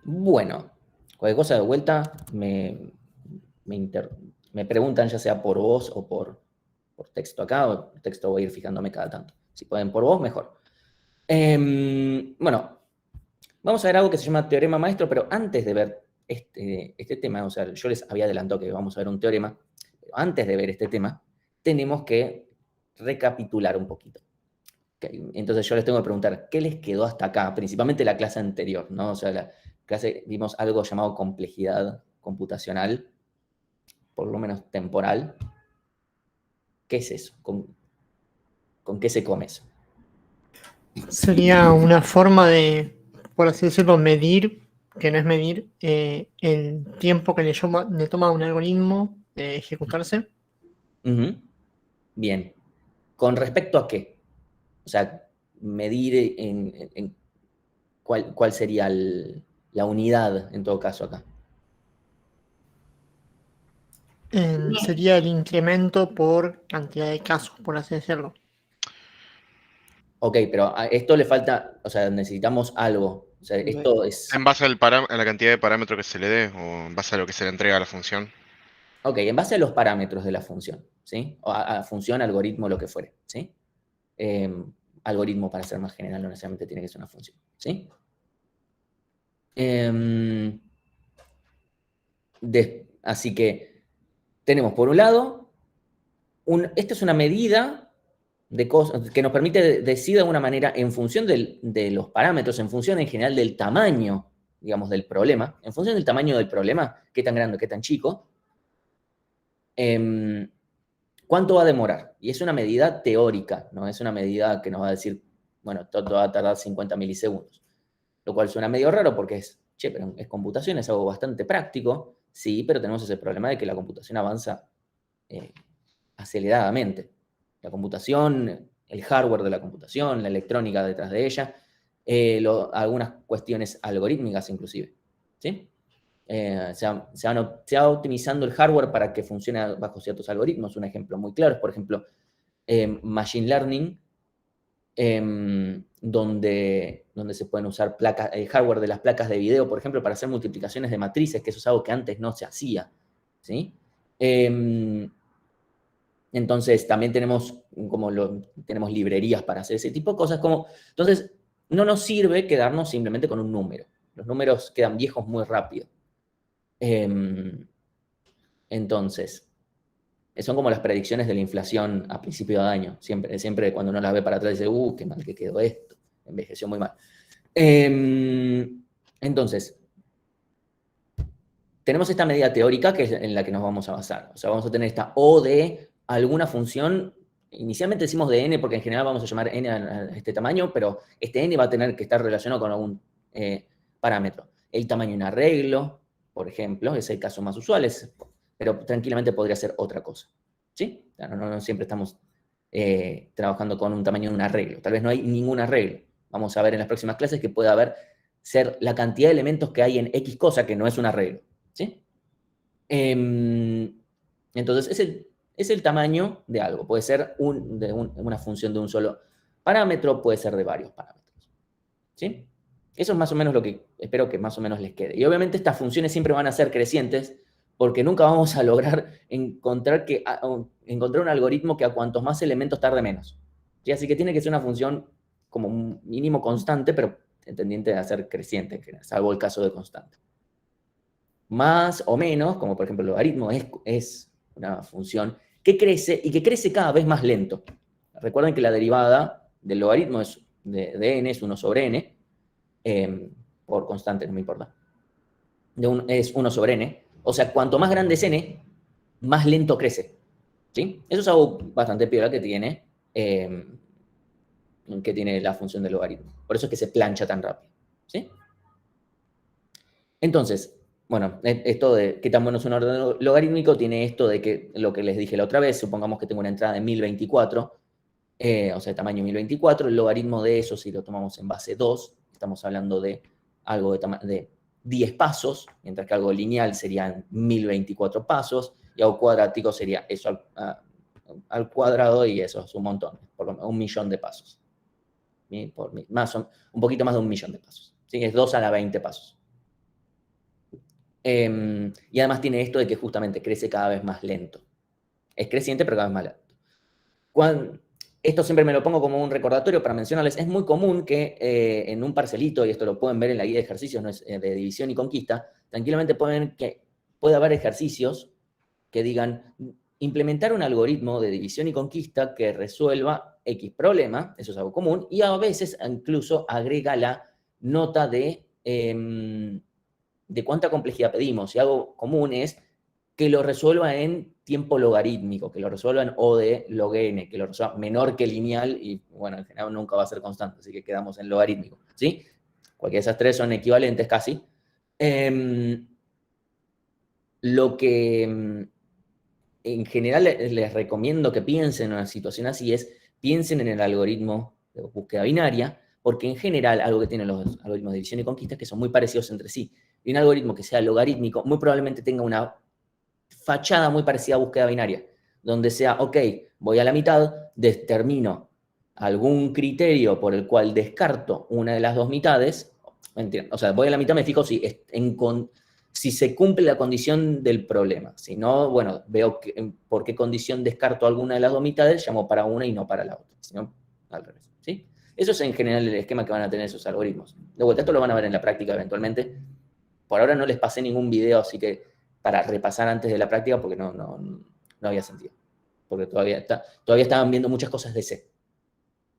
Bueno, cualquier cosa de vuelta me, inter- me preguntan ya sea por voz o por texto acá, o por texto voy a ir fijándome cada tanto. Si pueden por voz, mejor. Bueno, vamos a ver algo que se llama teorema maestro, pero antes de ver este tema, o sea, yo les había adelantado que vamos a ver un teorema, pero antes de ver este tema, tenemos que recapitular un poquito. Entonces yo les tengo que preguntar, ¿qué les quedó hasta acá? Principalmente la clase anterior, ¿no? O sea, la clase vimos algo llamado complejidad computacional, por lo menos temporal. ¿Qué es eso? ¿Con qué se come eso? Sería una forma de, por así decirlo, medir, que no es medir, el tiempo que le toma a un algoritmo ejecutarse. Ujú. Bien. ¿Con respecto a qué? O sea, medir en cuál sería la unidad en todo caso acá. Sería el incremento por cantidad de casos, por así decirlo. Ok, pero a esto le falta, o sea, necesitamos algo. O sea, De- esto es, ¿En base a la cantidad de parámetros que se le dé o en base a lo que se le entrega a la función? ok, en base a los parámetros de la función, ¿sí? O a función, algoritmo, lo que fuere, ¿sí? Eh, algoritmo, para ser más general, no necesariamente tiene que ser una función, ¿sí? Eh, así que tenemos por un lado, esta es una medida de cosas que nos permite decir de alguna manera en función de los parámetros, en función en general del tamaño, digamos, del problema, en función del tamaño del problema, qué tan grande, qué tan chico, eh, cuánto va a demorar. Y es una medida teórica, no es una medida que nos va a decir, bueno, todo va a tardar 50 milisegundos. Lo cual suena medio raro porque pero es computación, es algo bastante práctico, sí, pero tenemos ese problema de que la computación avanza eh, aceleradamente. La computación, el hardware de la computación, la electrónica detrás de ella, algunas cuestiones algorítmicas inclusive, ¿sí? Se va optimizando el hardware para que funcione bajo ciertos algoritmos. Un ejemplo muy claro es, por ejemplo, Machine Learning, donde se pueden usar el hardware de las placas de video, por ejemplo, para hacer multiplicaciones de matrices, que eso es algo que antes no se hacía, ¿sí? Entonces, también tenemos librerías para hacer ese tipo de cosas. Entonces, no nos sirve quedarnos simplemente con un número. Los números quedan viejos muy rápido. Em, entonces, son como las predicciones de la inflación a principio de año. Siempre cuando uno las ve para atrás dice, qué mal que quedó esto. Envejeció muy mal. Entonces, tenemos esta medida teórica que es en la que nos vamos a basar. O sea, vamos a tener esta O de alguna función. Inicialmente decimos de n porque en general vamos a llamar n a este tamaño, pero este n va a tener que estar relacionado con algún parámetro. El tamaño de un arreglo, por ejemplo, es el caso más usual, pero tranquilamente podría ser otra cosa. ¿Sí? No siempre estamos trabajando con un tamaño de un arreglo. Tal vez no hay ningún arreglo. Vamos a ver en las próximas clases que puede ser la cantidad de elementos que hay en X cosa que no es un arreglo. ¿Sí? Entonces, es el tamaño de algo. Puede ser una función de un solo parámetro, puede ser de varios parámetros. ¿Sí? Eso es más o menos lo que espero que más o menos les quede. Y obviamente estas funciones siempre van a ser crecientes porque nunca vamos a lograr encontrar un algoritmo que a cuantos más elementos tarde menos. ¿Sí? Así que tiene que ser una función como un mínimo constante, pero tendiente a ser creciente, salvo el caso de constante. Más o menos, como por ejemplo el logaritmo, es una función que crece y que crece cada vez más lento. Recuerden que la derivada del logaritmo de n es 1 sobre n, por constante, no me importa. Es 1 sobre n. O sea, cuanto más grande es n, más lento crece. ¿Sí? Eso es algo bastante piola que tiene la función del logaritmo. Por eso es que se plancha tan rápido. ¿Sí? Entonces, bueno, esto de qué tan bueno es un orden logarítmico tiene esto de que lo que les dije la otra vez, supongamos que tengo una entrada de 1024, o sea, tamaño 1024, el logaritmo de eso, si lo tomamos en base 2, estamos hablando de algo de 10 pasos, mientras que algo lineal serían 1024 pasos, y algo cuadrático sería eso al cuadrado, y eso es un montón, por lo menos 1.000.000 de pasos. Un poquito más de 1.000.000 de pasos. ¿Sí? Es 2 a la 20 pasos. Y además tiene esto de que justamente crece cada vez más lento. Es creciente, pero cada vez más lento. Esto siempre me lo pongo como un recordatorio para mencionarles. Es muy común que en un parcelito, y esto lo pueden ver en la guía de ejercicios, no es, de división y conquista, tranquilamente pueden ver que puede haber ejercicios que digan implementar un algoritmo de división y conquista que resuelva X problema, eso es algo común, y a veces incluso agrega la nota de cuánta complejidad pedimos. Y algo común es que lo resuelva en tiempo logarítmico, que lo resuelva en O de log n, que lo resuelva menor que lineal, y bueno, en general nunca va a ser constante, así que quedamos en logarítmico, ¿sí? Cualquiera de esas tres son equivalentes casi. Lo que en general les recomiendo que piensen en una situación así es, piensen en el algoritmo de búsqueda binaria, porque en general algo que tienen los algoritmos de división y conquista es que son muy parecidos entre sí. Y un algoritmo que sea logarítmico muy probablemente tenga una fachada muy parecida a búsqueda binaria, donde sea, ok, voy a la mitad, determino algún criterio por el cual descarto una de las dos mitades, o sea, voy a la mitad, me fijo si se cumple la condición del problema. Si no, bueno, veo por qué condición descarto alguna de las dos mitades, llamo para una y no para la otra. Si no, al revés. ¿Sí? Eso es en general el esquema que van a tener esos algoritmos. De vuelta, esto lo van a ver en la práctica eventualmente. Por ahora no les pasé ningún video, así que para repasar antes de la práctica, porque no había sentido. Porque todavía estaban viendo muchas cosas de C.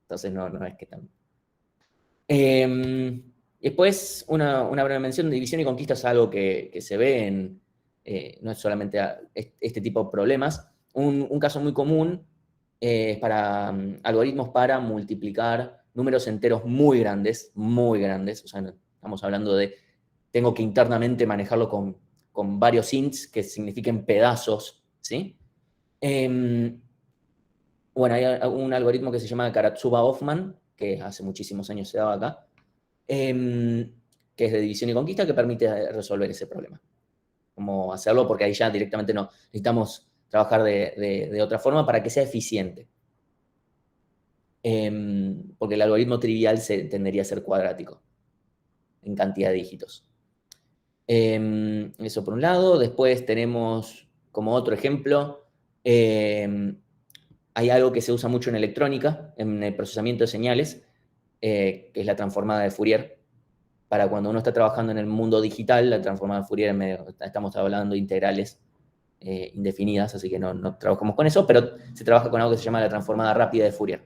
Entonces no es que tan... Después, una breve mención de división y conquista es algo que se ve en, no es solamente este tipo de problemas. Un caso muy común es para algoritmos para multiplicar números enteros muy grandes, o sea, estamos hablando de, tengo que internamente manejarlo con varios ints que signifiquen pedazos, ¿sí? Bueno, hay un algoritmo que se llama Karatsuba-Hoffman, que hace muchísimos años se daba acá, que es de división y conquista, que permite resolver ese problema. Cómo hacerlo, porque ahí ya directamente no necesitamos trabajar de otra forma para que sea eficiente. Porque el algoritmo trivial tendería a ser cuadrático en cantidad de dígitos. Eso por un lado. Después tenemos como otro ejemplo, hay algo que se usa mucho en electrónica, en el procesamiento de señales, que es la transformada de Fourier. Para cuando uno está trabajando en el mundo digital, la transformada de Fourier, estamos hablando de integrales indefinidas, así que no trabajamos con eso, pero se trabaja con algo que se llama la transformada rápida de Fourier.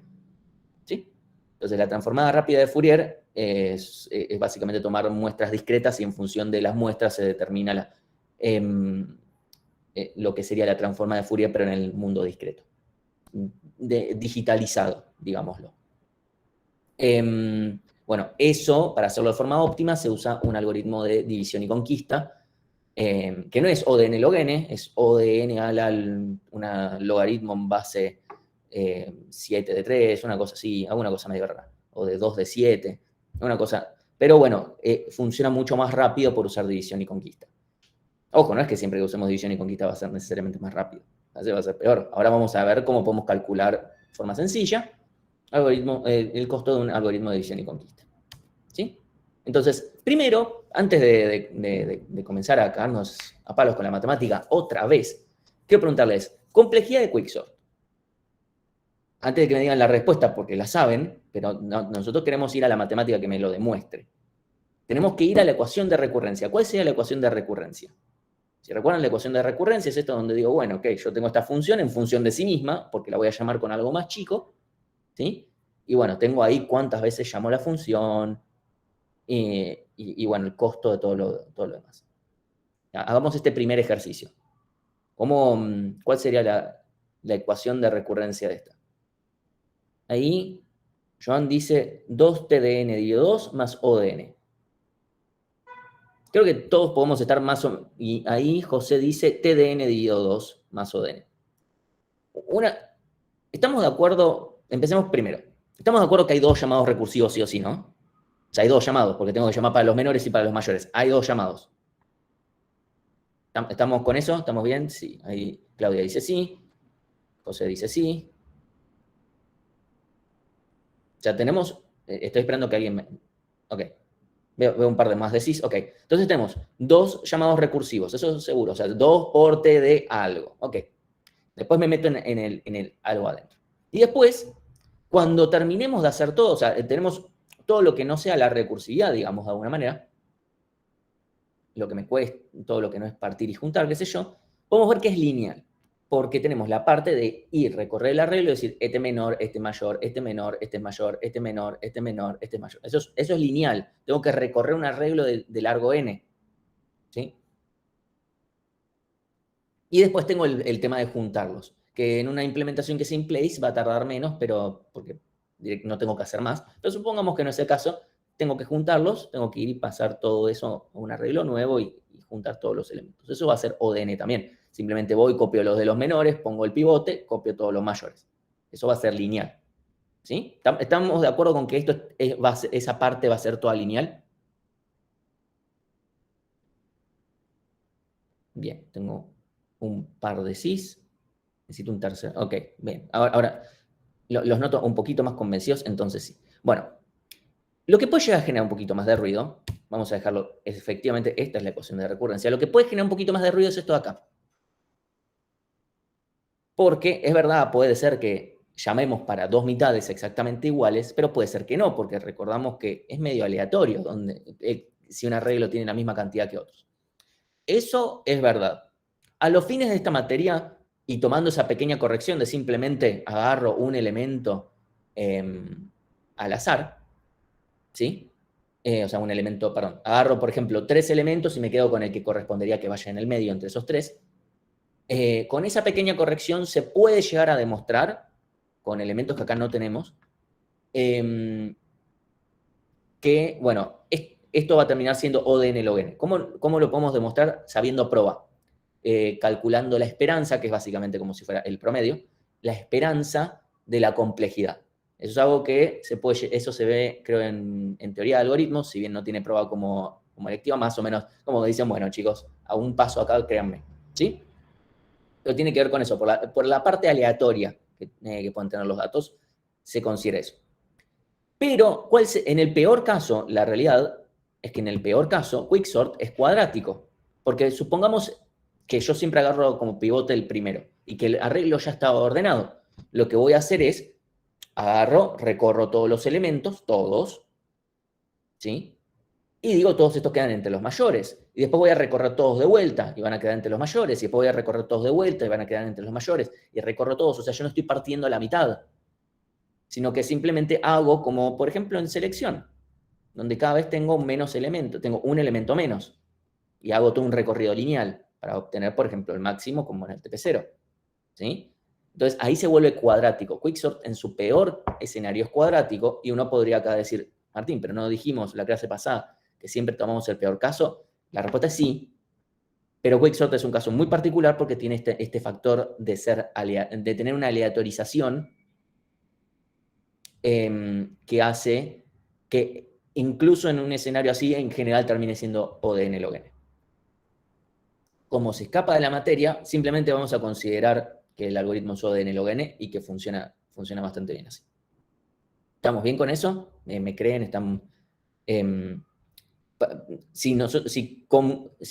¿Sí? Entonces, la transformada rápida de Fourier es básicamente tomar muestras discretas y en función de las muestras se determina lo que sería la transformada de Fourier, pero en el mundo discreto. Digitalizado, digámoslo. Bueno, eso, para hacerlo de forma óptima, se usa un algoritmo de división y conquista, que no es O de n log n, es O de n a una logaritmo en base 7 de 3, una cosa así, alguna cosa medio rara, o de 2 de 7, una cosa, pero bueno, funciona mucho más rápido por usar división y conquista. Ojo, no es que siempre que usemos división y conquista va a ser necesariamente más rápido, va a ser peor. Ahora vamos a ver cómo podemos calcular de forma sencilla el costo de un algoritmo de división y conquista. ¿Sí? Entonces, primero, antes de comenzar a caernos a palos con la matemática otra vez, quiero preguntarles, complejidad de quicksort. Antes de que me digan la respuesta, porque la saben, pero nosotros queremos ir a la matemática que me lo demuestre. Tenemos que ir a la ecuación de recurrencia. ¿Cuál sería la ecuación de recurrencia? Si recuerdan, la ecuación de recurrencia es esto donde digo, bueno, ok, yo tengo esta función en función de sí misma, porque la voy a llamar con algo más chico, ¿sí? Y bueno, tengo ahí cuántas veces llamo la función, y bueno, el costo de todo lo demás. Hagamos este primer ejercicio. ¿Cuál sería la ecuación de recurrencia de esta? Ahí, Joan dice 2t de n dividido 2 más o de n. Creo que todos podemos estar más o menos. Y ahí José dice t de n dividido 2 más o de n. ¿Estamos de acuerdo? Empecemos primero. ¿Estamos de acuerdo que hay dos llamados recursivos sí o sí, no? O sea, hay dos llamados, porque tengo que llamar para los menores y para los mayores. Hay dos llamados. ¿Estamos con eso? ¿Estamos bien? Sí. Ahí Claudia dice sí. José dice sí. Ya tenemos... Estoy esperando que alguien me... Ok. Veo un par de más de cis. Ok, entonces tenemos 2 llamados recursivos, eso es seguro. O sea, 2 por t de algo. Ok. Después me meto en el algo adentro. Y después, cuando terminemos de hacer todo, o sea, tenemos todo lo que no sea la recursividad, digamos, de alguna manera, lo que me cuesta, todo lo que no es partir y juntar, qué sé yo, podemos ver que es lineal, porque tenemos la parte de ir, recorrer el arreglo y decir, este menor, este mayor, este menor, este mayor, este menor, este menor, este mayor. Eso es lineal. Tengo que recorrer un arreglo de largo n. ¿Sí? Y después tengo el tema de juntarlos, que en una implementación que es in place va a tardar menos, pero porque no tengo que hacer más. Pero supongamos que no es el caso, tengo que juntarlos, tengo que ir y pasar todo eso a un arreglo nuevo y juntar todos los elementos. Eso va a ser ODN también. Simplemente voy, copio los de los menores, pongo el pivote, copio todos los mayores. Eso va a ser lineal. ¿Sí? ¿Estamos de acuerdo con que esa parte va a ser toda lineal? Bien, tengo un par de cis. Necesito un tercero. Ok, bien. Ahora los noto un poquito más convencidos, entonces sí. Bueno, lo que puede llegar a generar un poquito más de ruido, vamos a dejarlo, efectivamente, esta es la ecuación de recurrencia. Lo que puede generar un poquito más de ruido es esto de acá. Porque es verdad, puede ser que llamemos para 2 mitades exactamente iguales, pero puede ser que no, porque recordamos que es medio aleatorio si un arreglo tiene la misma cantidad que otros. Eso es verdad. A los fines de esta materia, y tomando esa pequeña corrección de simplemente agarro un elemento al azar, ¿sí? O sea, un elemento, perdón, agarro, por ejemplo, 3 elementos y me quedo con el que correspondería que vaya en el medio entre esos 3. Con esa pequeña corrección se puede llegar a demostrar, con elementos que acá no tenemos, que, bueno, esto va a terminar siendo O de n log n. ¿Cómo lo podemos demostrar? Sabiendo proba. Calculando la esperanza, que es básicamente como si fuera el promedio, la esperanza de la complejidad. Eso es algo que eso se ve, creo, en teoría de algoritmos, si bien no tiene prueba como electiva, más o menos, como dicen, bueno, chicos, a un paso acá, créanme, ¿sí? Pero tiene que ver con eso, por la parte aleatoria que pueden tener los datos, se considera eso. Pero, en el peor caso, la realidad es que en el peor caso, Quicksort es cuadrático, porque supongamos que yo siempre agarro como pivote el primero y que el arreglo ya estaba ordenado. Lo que voy a hacer es, recorro todos los elementos, todos, ¿sí? Y digo, todos estos quedan entre los mayores. Y después voy a recorrer todos de vuelta y van a quedar entre los mayores. Y después voy a recorrer todos de vuelta y van a quedar entre los mayores. Y recorro todos. O sea, yo no estoy partiendo a la mitad, sino que simplemente hago como, por ejemplo, en selección, donde cada vez tengo menos elementos, tengo un elemento menos. Y hago todo un recorrido lineal para obtener, por ejemplo, el máximo como en el TP0. ¿Sí? Entonces, ahí se vuelve cuadrático. Quicksort en su peor escenario es cuadrático y uno podría acá decir, Martín, pero no dijimos la clase pasada que siempre tomamos el peor caso. La respuesta es sí, pero Quicksort es un caso muy particular porque tiene este factor de tener una aleatorización que hace que incluso en un escenario así, en general termine siendo O de n log n. Como se escapa de la materia, simplemente vamos a considerar que el algoritmo es O de n log n y que funciona bastante bien así. ¿Estamos bien con eso? ¿Me creen? ¿Están, si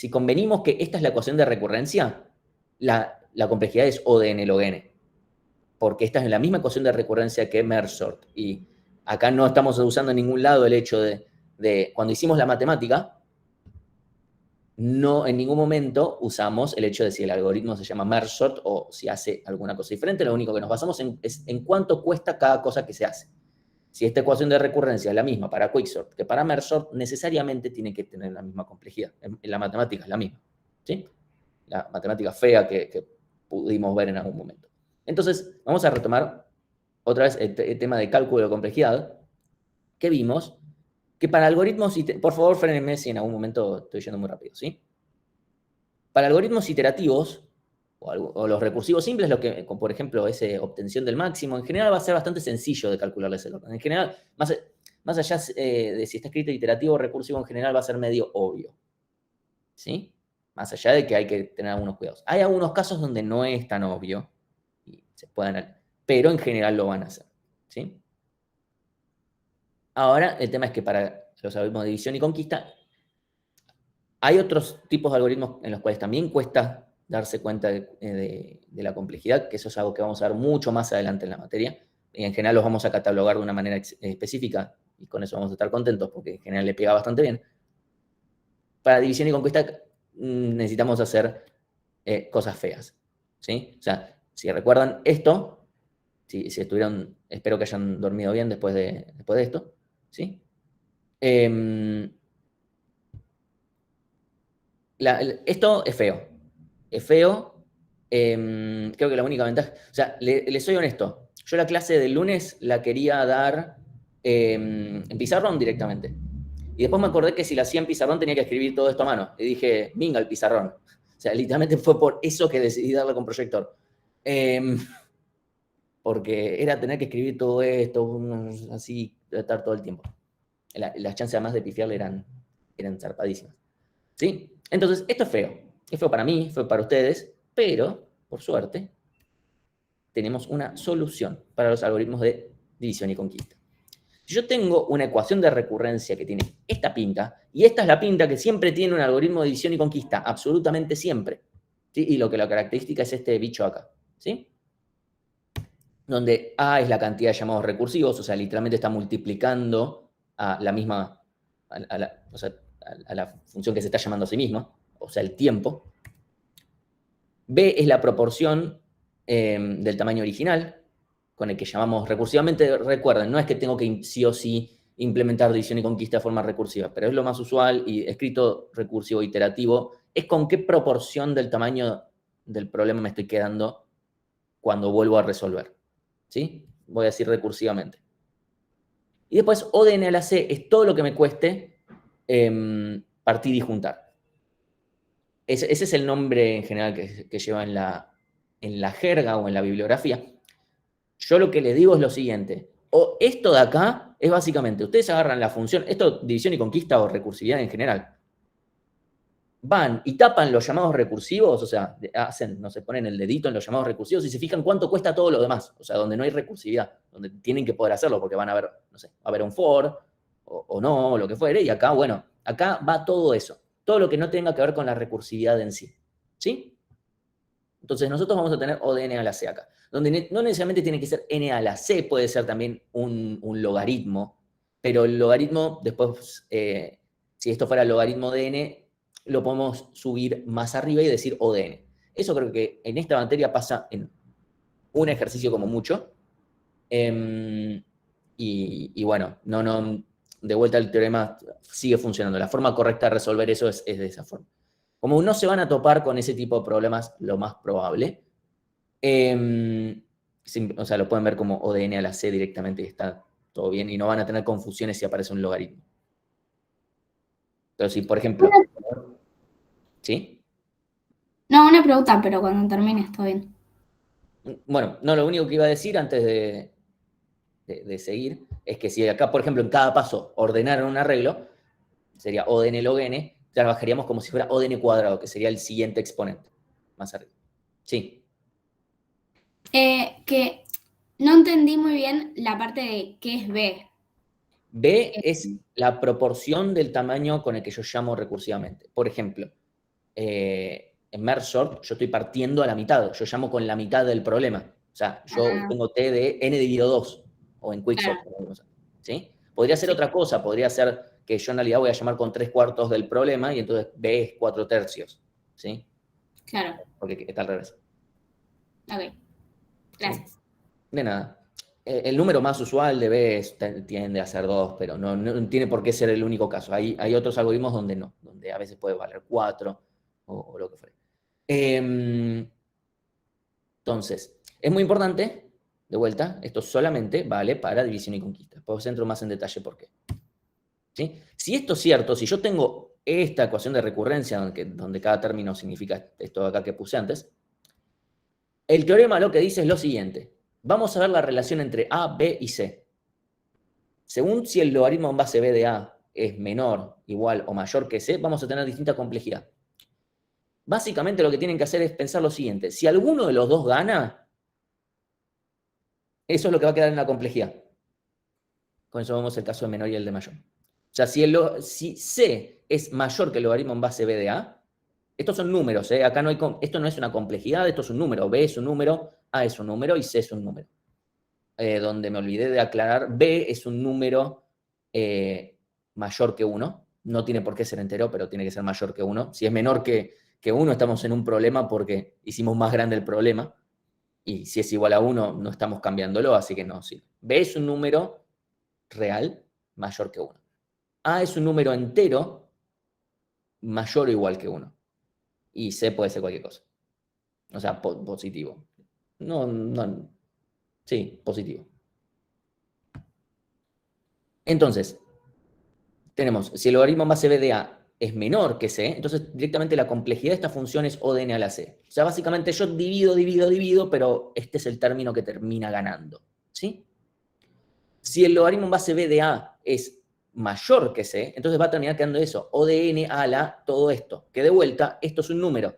convenimos que esta es la ecuación de recurrencia, la complejidad es O de n log n, porque esta es la misma ecuación de recurrencia que Merge-sort. Y acá no estamos usando en ningún lado el hecho de cuando hicimos la matemática, no en ningún momento usamos el hecho de si el algoritmo se llama Merge-sort o si hace alguna cosa diferente. Lo único que nos basamos es en cuánto cuesta cada cosa que se hace. Si esta ecuación de recurrencia es la misma para Quicksort que para Merge-sort, necesariamente tiene que tener la misma complejidad. En la matemática es la misma. ¿Sí? La matemática fea que pudimos ver en algún momento. Entonces, vamos a retomar otra vez el tema de cálculo de complejidad que vimos, que para algoritmos, por favor, frénenme si en algún momento estoy yendo muy rápido, ¿sí? Para algoritmos iterativos, o los recursivos simples, lo que, por ejemplo, esa obtención del máximo, en general va a ser bastante sencillo de calcularles el orden. En general, más allá de si está escrito iterativo o recursivo, en general va a ser medio obvio, ¿sí? Más allá de que hay que tener algunos cuidados. Hay algunos casos donde no es tan obvio, y pero en general lo van a hacer, ¿sí? Ahora, el tema es que para los algoritmos de división y conquista. Hay otros tipos de algoritmos en los cuales también cuesta darse cuenta de la complejidad, que eso es algo que vamos a ver mucho más adelante en la materia. Y en general los vamos a catalogar de una manera específica, y con eso vamos a estar contentos, porque en general le pega bastante bien. Para división y conquista necesitamos hacer cosas feas, ¿sí? O sea, si recuerdan esto, si estuvieron, espero que hayan dormido bien después de esto, ¿sí? Esto es feo. Es feo. Creo que la única ventaja... O sea, le soy honesto. Yo la clase del lunes la quería dar en pizarrón directamente. Y después me acordé que si la hacía en pizarrón tenía que escribir todo esto a mano. Y dije, venga, el pizarrón. O sea, literalmente fue por eso que decidí darle con proyector. Porque era tener que escribir todo esto, así, estar todo el tiempo. Las chances además de pifiarle eran zarpadísimas. ¿Sí? Entonces, esto es feo. Es feo para mí, feo para ustedes, pero, por suerte, tenemos una solución para los algoritmos de división y conquista. Si yo tengo una ecuación de recurrencia que tiene esta pinta, y esta es la pinta que siempre tiene un algoritmo de división y conquista, absolutamente siempre, ¿sí? Y lo que la característica es este bicho acá, ¿sí? Donde A es la cantidad de llamados recursivos, o sea, literalmente está multiplicando a la misma, a la función que se está llamando a sí misma, o sea, el tiempo. B es la proporción del tamaño original, con el que llamamos recursivamente. Recuerden, no es que tengo que sí o sí implementar división y conquista de forma recursiva, pero es lo más usual, y escrito recursivo iterativo es con qué proporción del tamaño del problema me estoy quedando cuando vuelvo a resolver. ¿Sí? Voy a decir recursivamente. Y después O de n a la c es todo lo que me cueste partir y juntar. Ese es el nombre en general que lleva en la jerga o en la bibliografía. Yo lo que les digo es lo siguiente. O esto de acá es básicamente, ustedes agarran la función, esto división y conquista o recursividad en general, van y tapan los llamados recursivos, o sea, hacen, no sé, ponen el dedito en los llamados recursivos y se fijan cuánto cuesta todo lo demás, o sea, donde no hay recursividad, donde tienen que poder hacerlo porque van a ver, no sé, va a haber un for o no, o lo que fuere, y acá, bueno, acá va todo eso, todo lo que no tenga que ver con la recursividad en sí, ¿sí? Entonces nosotros vamos a tener O de n a la c acá, donde no necesariamente tiene que ser n a la c, puede ser también un logaritmo, pero el logaritmo, después, si esto fuera el logaritmo de n, lo podemos subir más arriba y decir O de n. Eso creo que en esta materia pasa en un ejercicio como mucho. Y bueno, de vuelta el teorema sigue funcionando. La forma correcta de resolver eso es de esa forma. Como no se van a topar con ese tipo de problemas, lo más probable, o sea, lo pueden ver como O de n a la c directamente y está todo bien, y no van a tener confusiones si aparece un logaritmo. Pero si, por ejemplo... ¿Sí? No, una pregunta, pero cuando termine está bien. Bueno, no, lo único que iba a decir antes de seguir es que si acá, por ejemplo, en cada paso ordenaran un arreglo, sería O de n log n, trabajaríamos como si fuera O de n cuadrado, que sería el siguiente exponente, más arriba. Sí. Que no entendí muy bien la parte de qué es B. B es la proporción del tamaño con el que yo llamo recursivamente. Por ejemplo, en merge sort yo estoy partiendo a la mitad, yo llamo con la mitad del problema. O sea, yo tengo t de n dividido 2, o en quicksort. Claro. ¿Sí? Podría ser otra cosa, podría ser que yo en realidad voy a llamar con 3/4 del problema y entonces B es 4/3. ¿Sí? Claro. Porque está al revés. Ok. Gracias. ¿Sí? De nada. El número más usual de B tiende a ser 2, pero no tiene por qué ser el único caso. Hay otros algoritmos donde no, donde a veces puede valer 4 o lo que fuera. Entonces, es muy importante, de vuelta, esto solamente vale para división y conquista. Después entro más en detalle por qué. ¿Sí? Si esto es cierto, si yo tengo esta ecuación de recurrencia donde cada término significa esto de acá que puse antes, el teorema lo que dice es lo siguiente. Vamos a ver la relación entre A, B y C. Según si el logaritmo en base B de A es menor, igual o mayor que C, vamos a tener distinta complejidad. Básicamente lo que tienen que hacer es pensar lo siguiente. Si alguno de los dos gana, eso es lo que va a quedar en la complejidad. Con eso vemos el caso de menor y el de mayor. sea, si C es mayor que el logaritmo en base B de A, estos son números, ¿eh? Acá esto no es una complejidad, esto es un número. B es un número, A es un número y C es un número. Donde me olvidé de aclarar, B es un número mayor que 1. No tiene por qué ser entero, pero tiene que ser mayor que 1. Si es menor que 1, estamos en un problema porque hicimos más grande el problema. Y si es igual a 1, no estamos cambiándolo, así que no sirve. B es un número real mayor que 1. A es un número entero mayor o igual que 1. Y C puede ser cualquier cosa. O sea, positivo. Sí, positivo. Entonces, tenemos, si el logaritmo en base B de A es menor que C, entonces directamente la complejidad de esta función es O de n a la C. O sea, básicamente yo divido, pero este es el término que termina ganando. ¿Sí? Si el logaritmo en base B de A es mayor que C, entonces va a terminar quedando eso, O de n a la todo esto, que de vuelta, esto es un número.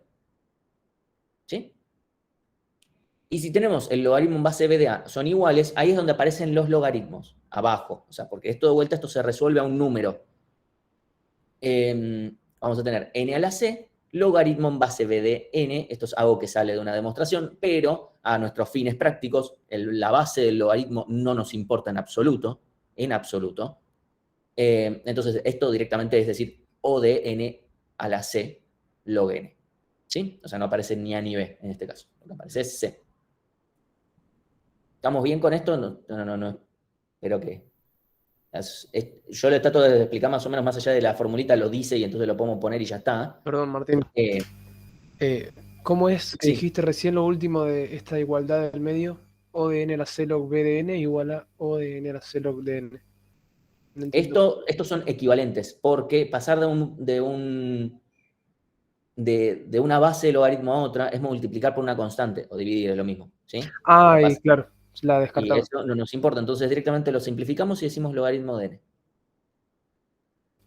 ¿Sí? Y si tenemos el logaritmo en base B de A son iguales, ahí es donde aparecen los logaritmos, abajo. O sea, porque esto de vuelta, esto se resuelve a un número. Vamos a tener n a la c, logaritmo en base B de n, esto es algo que sale de una demostración, pero a nuestros fines prácticos, la base del logaritmo no nos importa en absoluto, entonces, esto directamente es decir, O de n a la c log n. ¿Sí? O sea, no aparece ni A ni B en este caso, lo que aparece es C. ¿Estamos bien con esto? No. Espero que... yo le trato de explicar más o menos más allá de la formulita, lo dice y entonces lo podemos poner y ya está. Perdón, Martín. ¿Cómo es que Sí. dijiste recién lo último de esta igualdad del medio? O de n a la c log b de n igual a O de n a la c log de n. No entiendo. Estos son equivalentes, porque pasar de una base de logaritmo a otra es multiplicar por una constante, o dividir, es lo mismo. ¿Sí? Ay, claro, la Y descartamos. eso no nos importa, entonces directamente lo simplificamos y decimos logaritmo de n.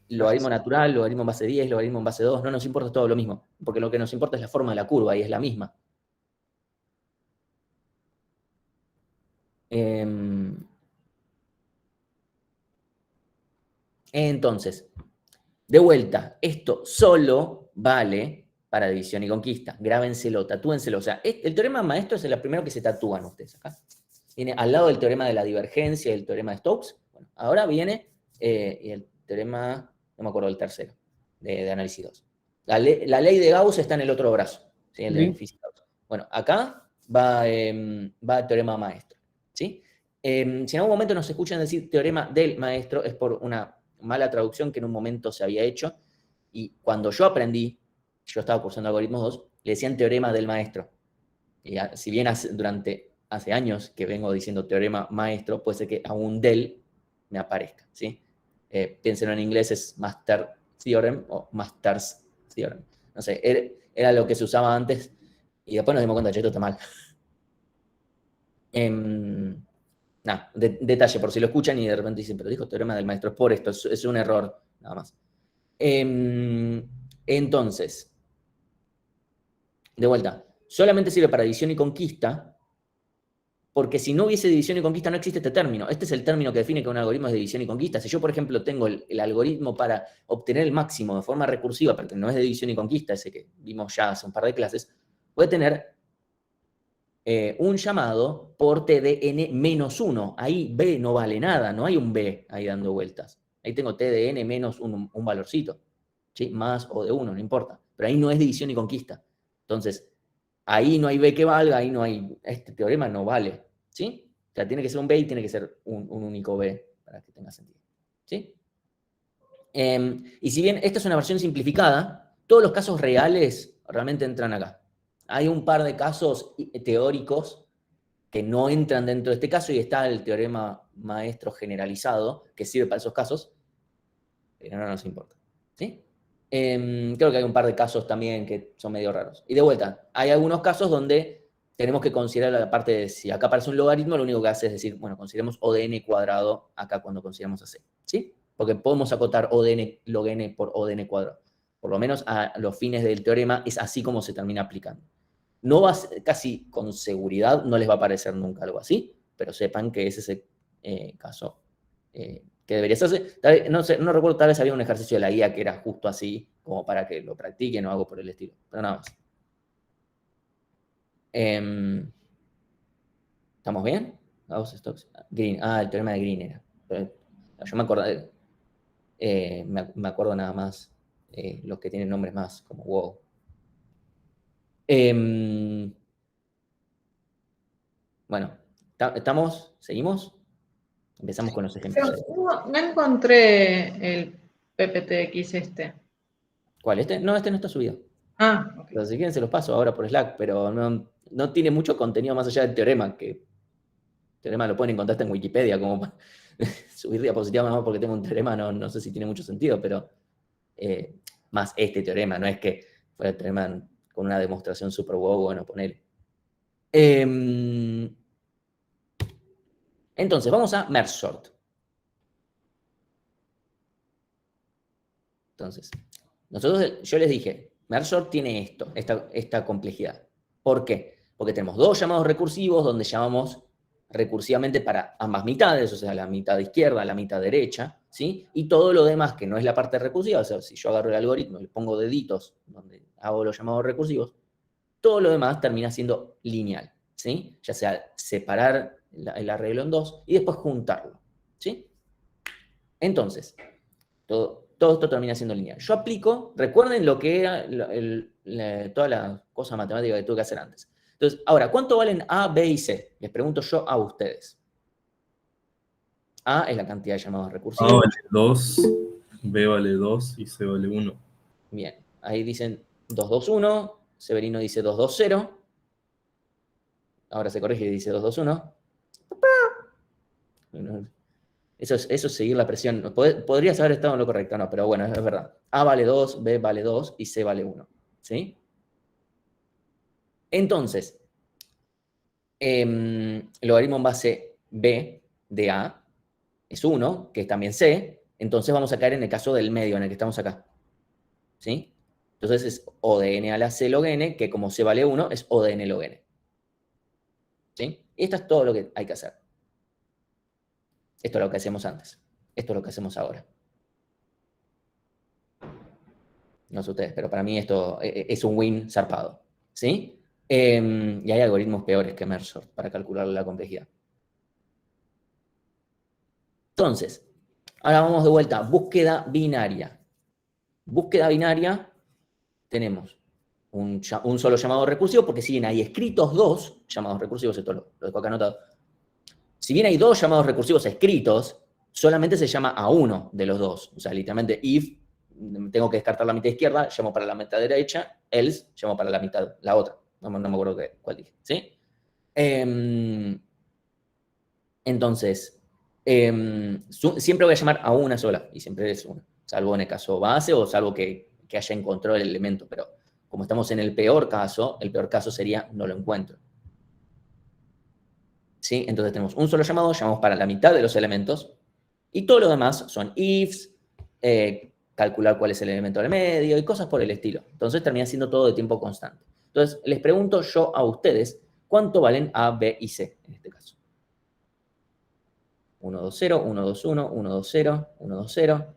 Logaritmo Gracias. natural, logaritmo en base 10, logaritmo en base 2, no nos importa todo lo mismo, porque lo que nos importa es la forma de la curva y es la misma. Entonces, de vuelta, esto solo vale para división y conquista. Grábenselo, tatúenselo. O sea, el teorema maestro es el primero que se tatúan ustedes acá. Viene al lado del teorema de la divergencia y el teorema de Stokes. Bueno, ahora viene el teorema, no me acuerdo del tercero, de análisis 2. La ley de Gauss está en el otro brazo, ¿sí? El de física. Bueno, acá va el teorema maestro. ¿Sí? Si en algún momento nos escuchan decir teorema del maestro, es por una mala traducción que en un momento se había hecho. Y cuando yo aprendí, yo estaba cursando algoritmos 2, le decían teorema del maestro. Y si bien hace años que vengo diciendo teorema maestro, puede ser que aún del me aparezca, ¿sí? Piénsenlo en inglés, es Master Theorem o Master's Theorem. No sé, era lo que se usaba antes y después nos dimos cuenta que esto está mal. Detalle, por si lo escuchan y de repente dicen, pero dijo teorema del maestro, es por esto, es un error, nada más. Entonces, de vuelta, solamente sirve para división y conquista, porque si no hubiese división y conquista no existe este término. Este es el término que define que un algoritmo es de división y conquista. Si yo, por ejemplo, tengo el algoritmo para obtener el máximo de forma recursiva, pero que no es de división y conquista, ese que vimos ya hace un par de clases, puede tener un llamado por t de n menos 1. Ahí b no vale nada, no hay un b ahí dando vueltas. Ahí tengo t de n menos un valorcito, ¿sí? Más o de 1, no importa. Pero ahí no es división y conquista. Entonces, ahí no hay b que valga, ahí no hay, este teorema no vale, ¿sí? O sea, tiene que ser un b y tiene que ser un único b para que tenga sentido, ¿sí? Y si bien esta es una versión simplificada, todos los casos reales realmente entran acá. Hay un par de casos teóricos que no entran dentro de este caso y está el teorema maestro generalizado que sirve para esos casos, pero no nos importa, ¿sí? Creo que hay un par de casos también que son medio raros. Y de vuelta, hay algunos casos donde tenemos que considerar la parte de si acá aparece un logaritmo, lo único que hace es decir, bueno, consideremos O de n cuadrado acá cuando consideramos a C, ¿sí? Porque podemos acotar O de n log n por O de n cuadrado. Por lo menos a los fines del teorema es así como se termina aplicando. No va a ser, casi con seguridad no les va a aparecer nunca algo así, pero sepan que ese es el caso que que deberías hacer. No sé, no recuerdo, tal vez había un ejercicio de la guía que era justo así, como para que lo practiquen o algo por el estilo, pero nada más. ¿Estamos bien? Green. El teorema de Green era. Pero yo me acuerdo, me acuerdo nada más los que tienen nombres más como wow. Bueno, ¿estamos? ¿Seguimos? Empezamos con los ejemplos. No encontré el PPTX este. ¿Cuál? ¿Este? No, este no está subido. Ok. Entonces, si quieren se los paso ahora por Slack, pero no tiene mucho contenido más allá del teorema, que el teorema lo pueden encontrar en Wikipedia, como para subir diapositivas más porque tengo un teorema, no sé si tiene mucho sentido, pero más este teorema, no es que fuera el teorema con una demostración super wow, bueno, poner. Entonces, vamos a merge sort. Entonces, yo les dije, merge sort tiene esta complejidad. ¿Por qué? Porque tenemos dos llamados recursivos donde llamamos recursivamente para ambas mitades, o sea, la mitad izquierda, la mitad derecha, ¿sí? Y todo lo demás que no es la parte recursiva, o sea, si yo agarro el algoritmo y le pongo deditos donde hago los llamados recursivos, todo lo demás termina siendo lineal, ¿sí? Ya sea separar el arreglo en dos y después juntarlo, ¿sí? Entonces, todo esto termina siendo lineal. Yo aplico, recuerden lo que era toda la cosa matemática que tuve que hacer antes. Entonces, ahora, ¿cuánto valen A, B y C? Les pregunto yo a ustedes. A es la cantidad de llamados recursivos. A vale 2, B vale 2 y C vale 1. Bien, ahí dicen 2, 2, 1. Severino dice 2, 2, 0. Ahora se corrige y dice 2, 2, 1. Eso es seguir la presión. Podrías haber estado en lo correcto, no, pero bueno, es verdad. A vale 2, B vale 2 y C vale 1. ¿Sí? Entonces, logaritmo en base B de A es 1, que es también C. Entonces vamos a caer en el caso del medio, en el que estamos acá. ¿Sí? Entonces es O de N a la C log N, que como C vale 1, es O de N log N. ¿Sí? Y esto es todo lo que hay que hacer. Esto es lo que hacíamos antes. Esto es lo que hacemos ahora. No sé ustedes, pero para mí esto es un win zarpado. ¿Sí? Y hay algoritmos peores que merge sort para calcular la complejidad. Entonces, ahora vamos de vuelta. Búsqueda binaria. Búsqueda binaria, tenemos un solo llamado recursivo, porque si bien hay escritos dos llamados recursivos, esto lo dejo acá anotado. Si bien hay dos llamados recursivos escritos, solamente se llama a uno de los dos. O sea, literalmente, if, tengo que descartar la mitad izquierda, llamo para la mitad derecha, else, llamo para la otra. No me acuerdo cuál dije, ¿sí? Entonces, siempre voy a llamar a una sola, y siempre es una, salvo en el caso base o salvo que haya encontrado el elemento, pero como estamos en el peor caso sería no lo encuentro. ¿Sí? Entonces tenemos un solo llamado, llamamos para la mitad de los elementos, y todo lo demás son ifs, calcular cuál es el elemento del medio y cosas por el estilo. Entonces termina siendo todo de tiempo constante. Entonces les pregunto yo a ustedes, ¿cuánto valen A, B y C en este caso? 1, 2, 0, 1, 2, 1, 1, 2, 0, 1, 2, 0.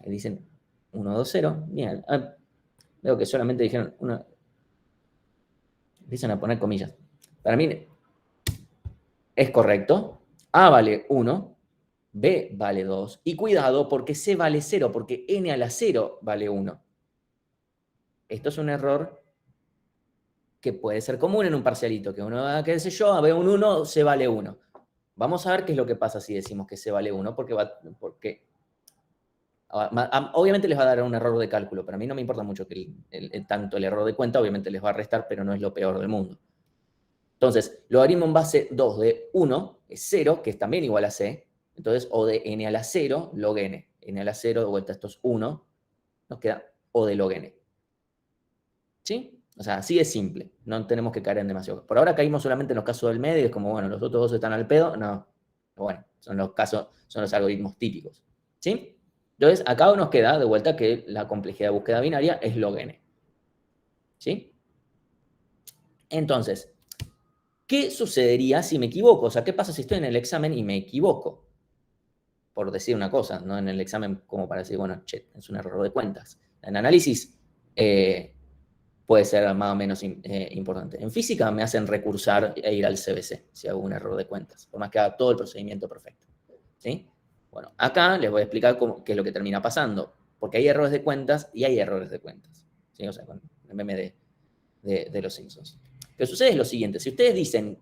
Ahí dicen 1, 2, 0. Bien. Veo que solamente dijeron una. Empiezan a poner comillas. Para mí es correcto. A vale 1, B vale 2. Y cuidado porque C vale 0, porque N a la 0 vale 1. Esto es un error que puede ser común en un parcialito, que uno, qué sé yo, B un 1, C vale 1. Vamos a ver qué es lo que pasa si decimos que C vale 1, porque obviamente les va a dar un error de cálculo, pero a mí no me importa mucho que tanto el error de cuenta, obviamente les va a restar, pero no es lo peor del mundo. Entonces, logaritmo en base 2 de 1 es 0, que es también igual a C. Entonces, O de N a la 0 log N. N a la 0, de vuelta esto es 1, nos queda O de log N. ¿Sí? O sea, así es simple, no tenemos que caer en demasiado. Por ahora caímos solamente en los casos del medio, es como, bueno, los otros dos están al pedo. No, bueno, son los algoritmos típicos. ¿Sí? Entonces, acá nos queda de vuelta que la complejidad de búsqueda binaria es log N. ¿Sí? Entonces, ¿qué sucedería si me equivoco? O sea, ¿qué pasa si estoy en el examen y me equivoco? Por decir una cosa, no en el examen como para decir, bueno, che, es un error de cuentas. En análisis puede ser más o menos importante. En física me hacen recursar e ir al CBC si hago un error de cuentas, por más que haga todo el procedimiento perfecto. ¿Sí? Bueno, acá les voy a explicar qué es lo que termina pasando, porque hay errores de cuentas y hay errores de cuentas. ¿Sí? O sea, con el meme de los Simpsons. Lo que sucede es lo siguiente, si ustedes dicen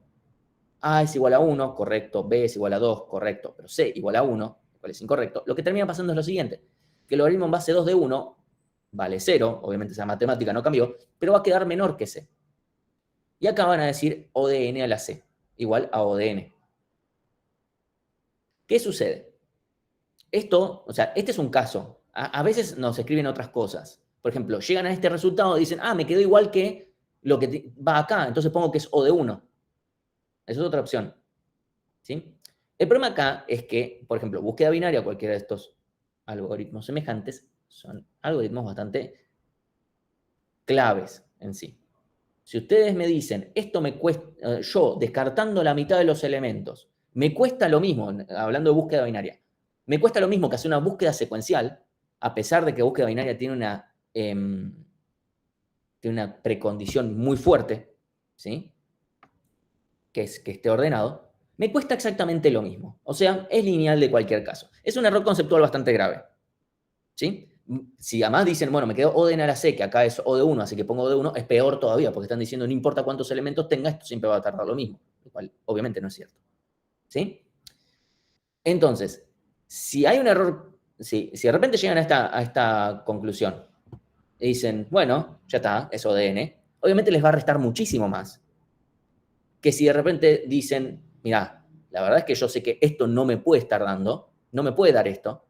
A es igual a 1, correcto, B es igual a 2, correcto, pero C igual a 1, lo cual es incorrecto, lo que termina pasando es lo siguiente, que el logaritmo en base 2 de 1 vale 0, obviamente esa matemática no cambió, pero va a quedar menor que C. Y acá van a decir O de n a la C, igual a O de n. ¿Qué sucede? Esto, o sea, este es un caso. A veces nos escriben otras cosas. Por ejemplo, llegan a este resultado y dicen, ah, me quedó igual que lo que va acá, entonces pongo que es O de 1. Esa es otra opción. ¿Sí? El problema acá es que, por ejemplo, búsqueda binaria, cualquiera de estos algoritmos semejantes, son algoritmos bastante claves en sí. Si ustedes me dicen, esto me cuesta, yo descartando la mitad de los elementos, me cuesta lo mismo, hablando de búsqueda binaria, me cuesta lo mismo que hacer una búsqueda secuencial, a pesar de que búsqueda binaria tiene una precondición muy fuerte, ¿sí? Que es que esté ordenado, me cuesta exactamente lo mismo. O sea, es lineal de cualquier caso. Es un error conceptual bastante grave. ¿Sí? Si además dicen, bueno, me quedó O de n a la C, que acá es O de 1, así que pongo O de 1, es peor todavía, porque están diciendo, no importa cuántos elementos tenga, esto siempre va a tardar lo mismo, lo cual obviamente no es cierto. ¿Sí? Entonces, si hay un error, si de repente llegan a esta conclusión y dicen, bueno, ya está, es O de n, obviamente les va a restar muchísimo más que si de repente dicen, mira, la verdad es que yo sé que esto no me puede estar dando, no me puede dar esto.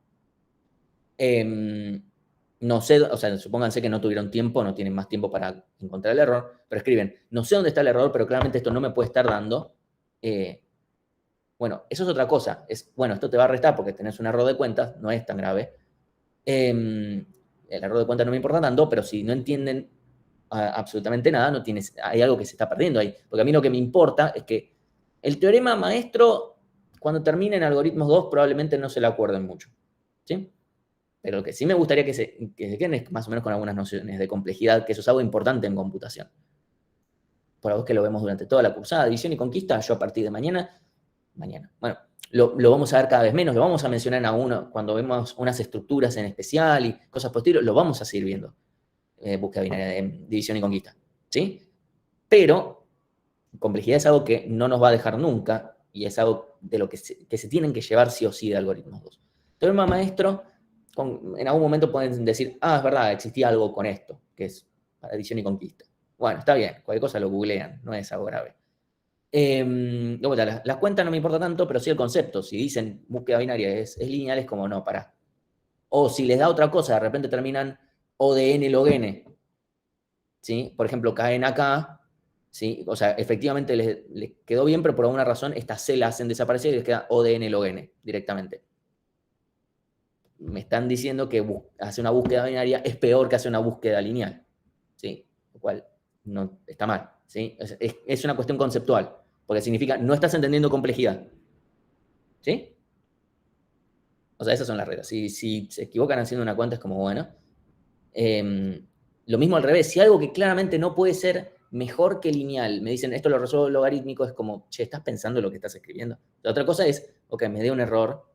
No sé, o sea, supónganse que no tuvieron tiempo, no tienen más tiempo para encontrar el error, pero escriben, no sé dónde está el error, pero claramente esto no me puede estar dando. Bueno, eso es otra cosa. Bueno, esto te va a restar porque tenés un error de cuentas, no es tan grave. El error de cuentas no me importa tanto, pero si no entienden absolutamente nada, hay algo que se está perdiendo ahí. Porque a mí lo que me importa es que el teorema maestro, cuando termine en algoritmos 2, probablemente no se le acuerden mucho. ¿Sí? Pero lo que sí me gustaría que se queden es más o menos con algunas nociones de complejidad, que eso es algo importante en computación. Por algo que lo vemos durante toda la cursada, división y conquista, yo a partir de mañana, bueno, lo vamos a ver cada vez menos, lo vamos a mencionar a uno, cuando vemos unas estructuras en especial y cosas por el estilo, lo vamos a seguir viendo. Búsqueda binaria de división y conquista, ¿sí? Pero complejidad es algo que no nos va a dejar nunca y es algo de lo que se tienen que llevar sí o sí de algoritmos 2. Teorema maestro, en algún momento pueden decir, ah, es verdad, existía algo con esto, que es para división y conquista. Bueno, está bien, cualquier cosa lo googlean, no es algo grave. Las cuentas no me importa tanto, pero sí el concepto. Si dicen búsqueda binaria es lineal, es como no, pará. O si les da otra cosa, de repente terminan O de n log n. ¿Sí? Por ejemplo, caen acá, ¿sí? O sea, efectivamente les quedó bien, pero por alguna razón esta C la hacen desaparecer y les queda O de n log n directamente. Me están diciendo que hacer una búsqueda binaria es peor que hacer una búsqueda lineal, ¿sí? Lo cual no está mal, ¿sí? Es una cuestión conceptual, porque significa no estás entendiendo complejidad, ¿sí? O sea, esas son las reglas. Si se equivocan haciendo una cuenta es como, bueno. Lo mismo al revés, si algo que claramente no puede ser mejor que lineal, me dicen, esto lo resuelvo logarítmico, es como, che, ¿estás pensando lo que estás escribiendo? La otra cosa es, ok, me dio un error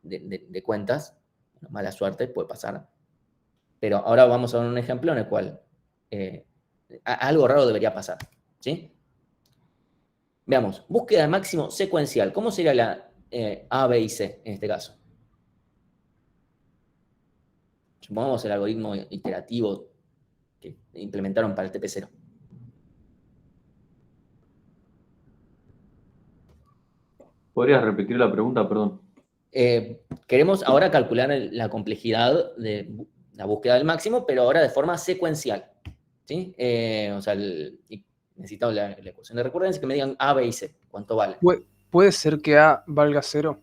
de cuentas, bueno, mala suerte, puede pasar. Pero ahora vamos a ver un ejemplo en el cual algo raro debería pasar, ¿sí? Veamos, búsqueda de máximo secuencial. ¿Cómo sería la A, B y C en este caso? Supongamos el algoritmo iterativo que implementaron para el TP0. ¿Podrías repetir la pregunta? Perdón. Queremos ahora calcular la complejidad de la búsqueda del máximo, pero ahora de forma secuencial. ¿Sí? O sea, necesitamos la ecuación de recurrencia que me digan A, B y C. ¿Cuánto vale? ¿Puede ser que A valga 0?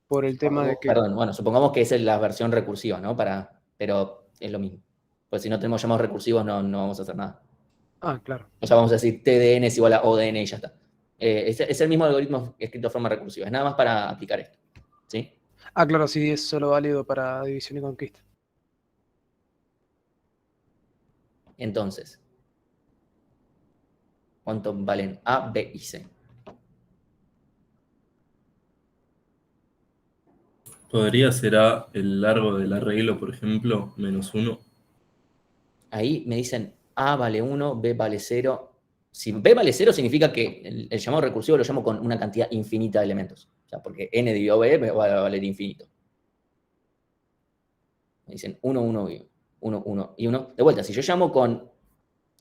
Por el tema de que... Perdón, bueno, supongamos que esa es la versión recursiva, ¿no? Pero es lo mismo. Pues si no tenemos llamados recursivos no vamos a hacer nada. Ah, claro. O sea, vamos a decir T de n es igual a O de n y ya está. Es el mismo algoritmo escrito de forma recursiva. Es nada más para aplicar esto. ¿Sí? Ah, claro, sí, es solo válido para división y conquista. Entonces, ¿cuánto valen A, B y C? ¿Podría ser A el largo del arreglo, por ejemplo, -1? Ahí me dicen A vale 1, B vale 0. Si B vale 0 significa que el llamado recursivo lo llamo con una cantidad infinita de elementos. O sea, porque n dividido B me va a valer infinito. Me dicen 1, 1, 1, 1 y 1. De vuelta, si yo llamo con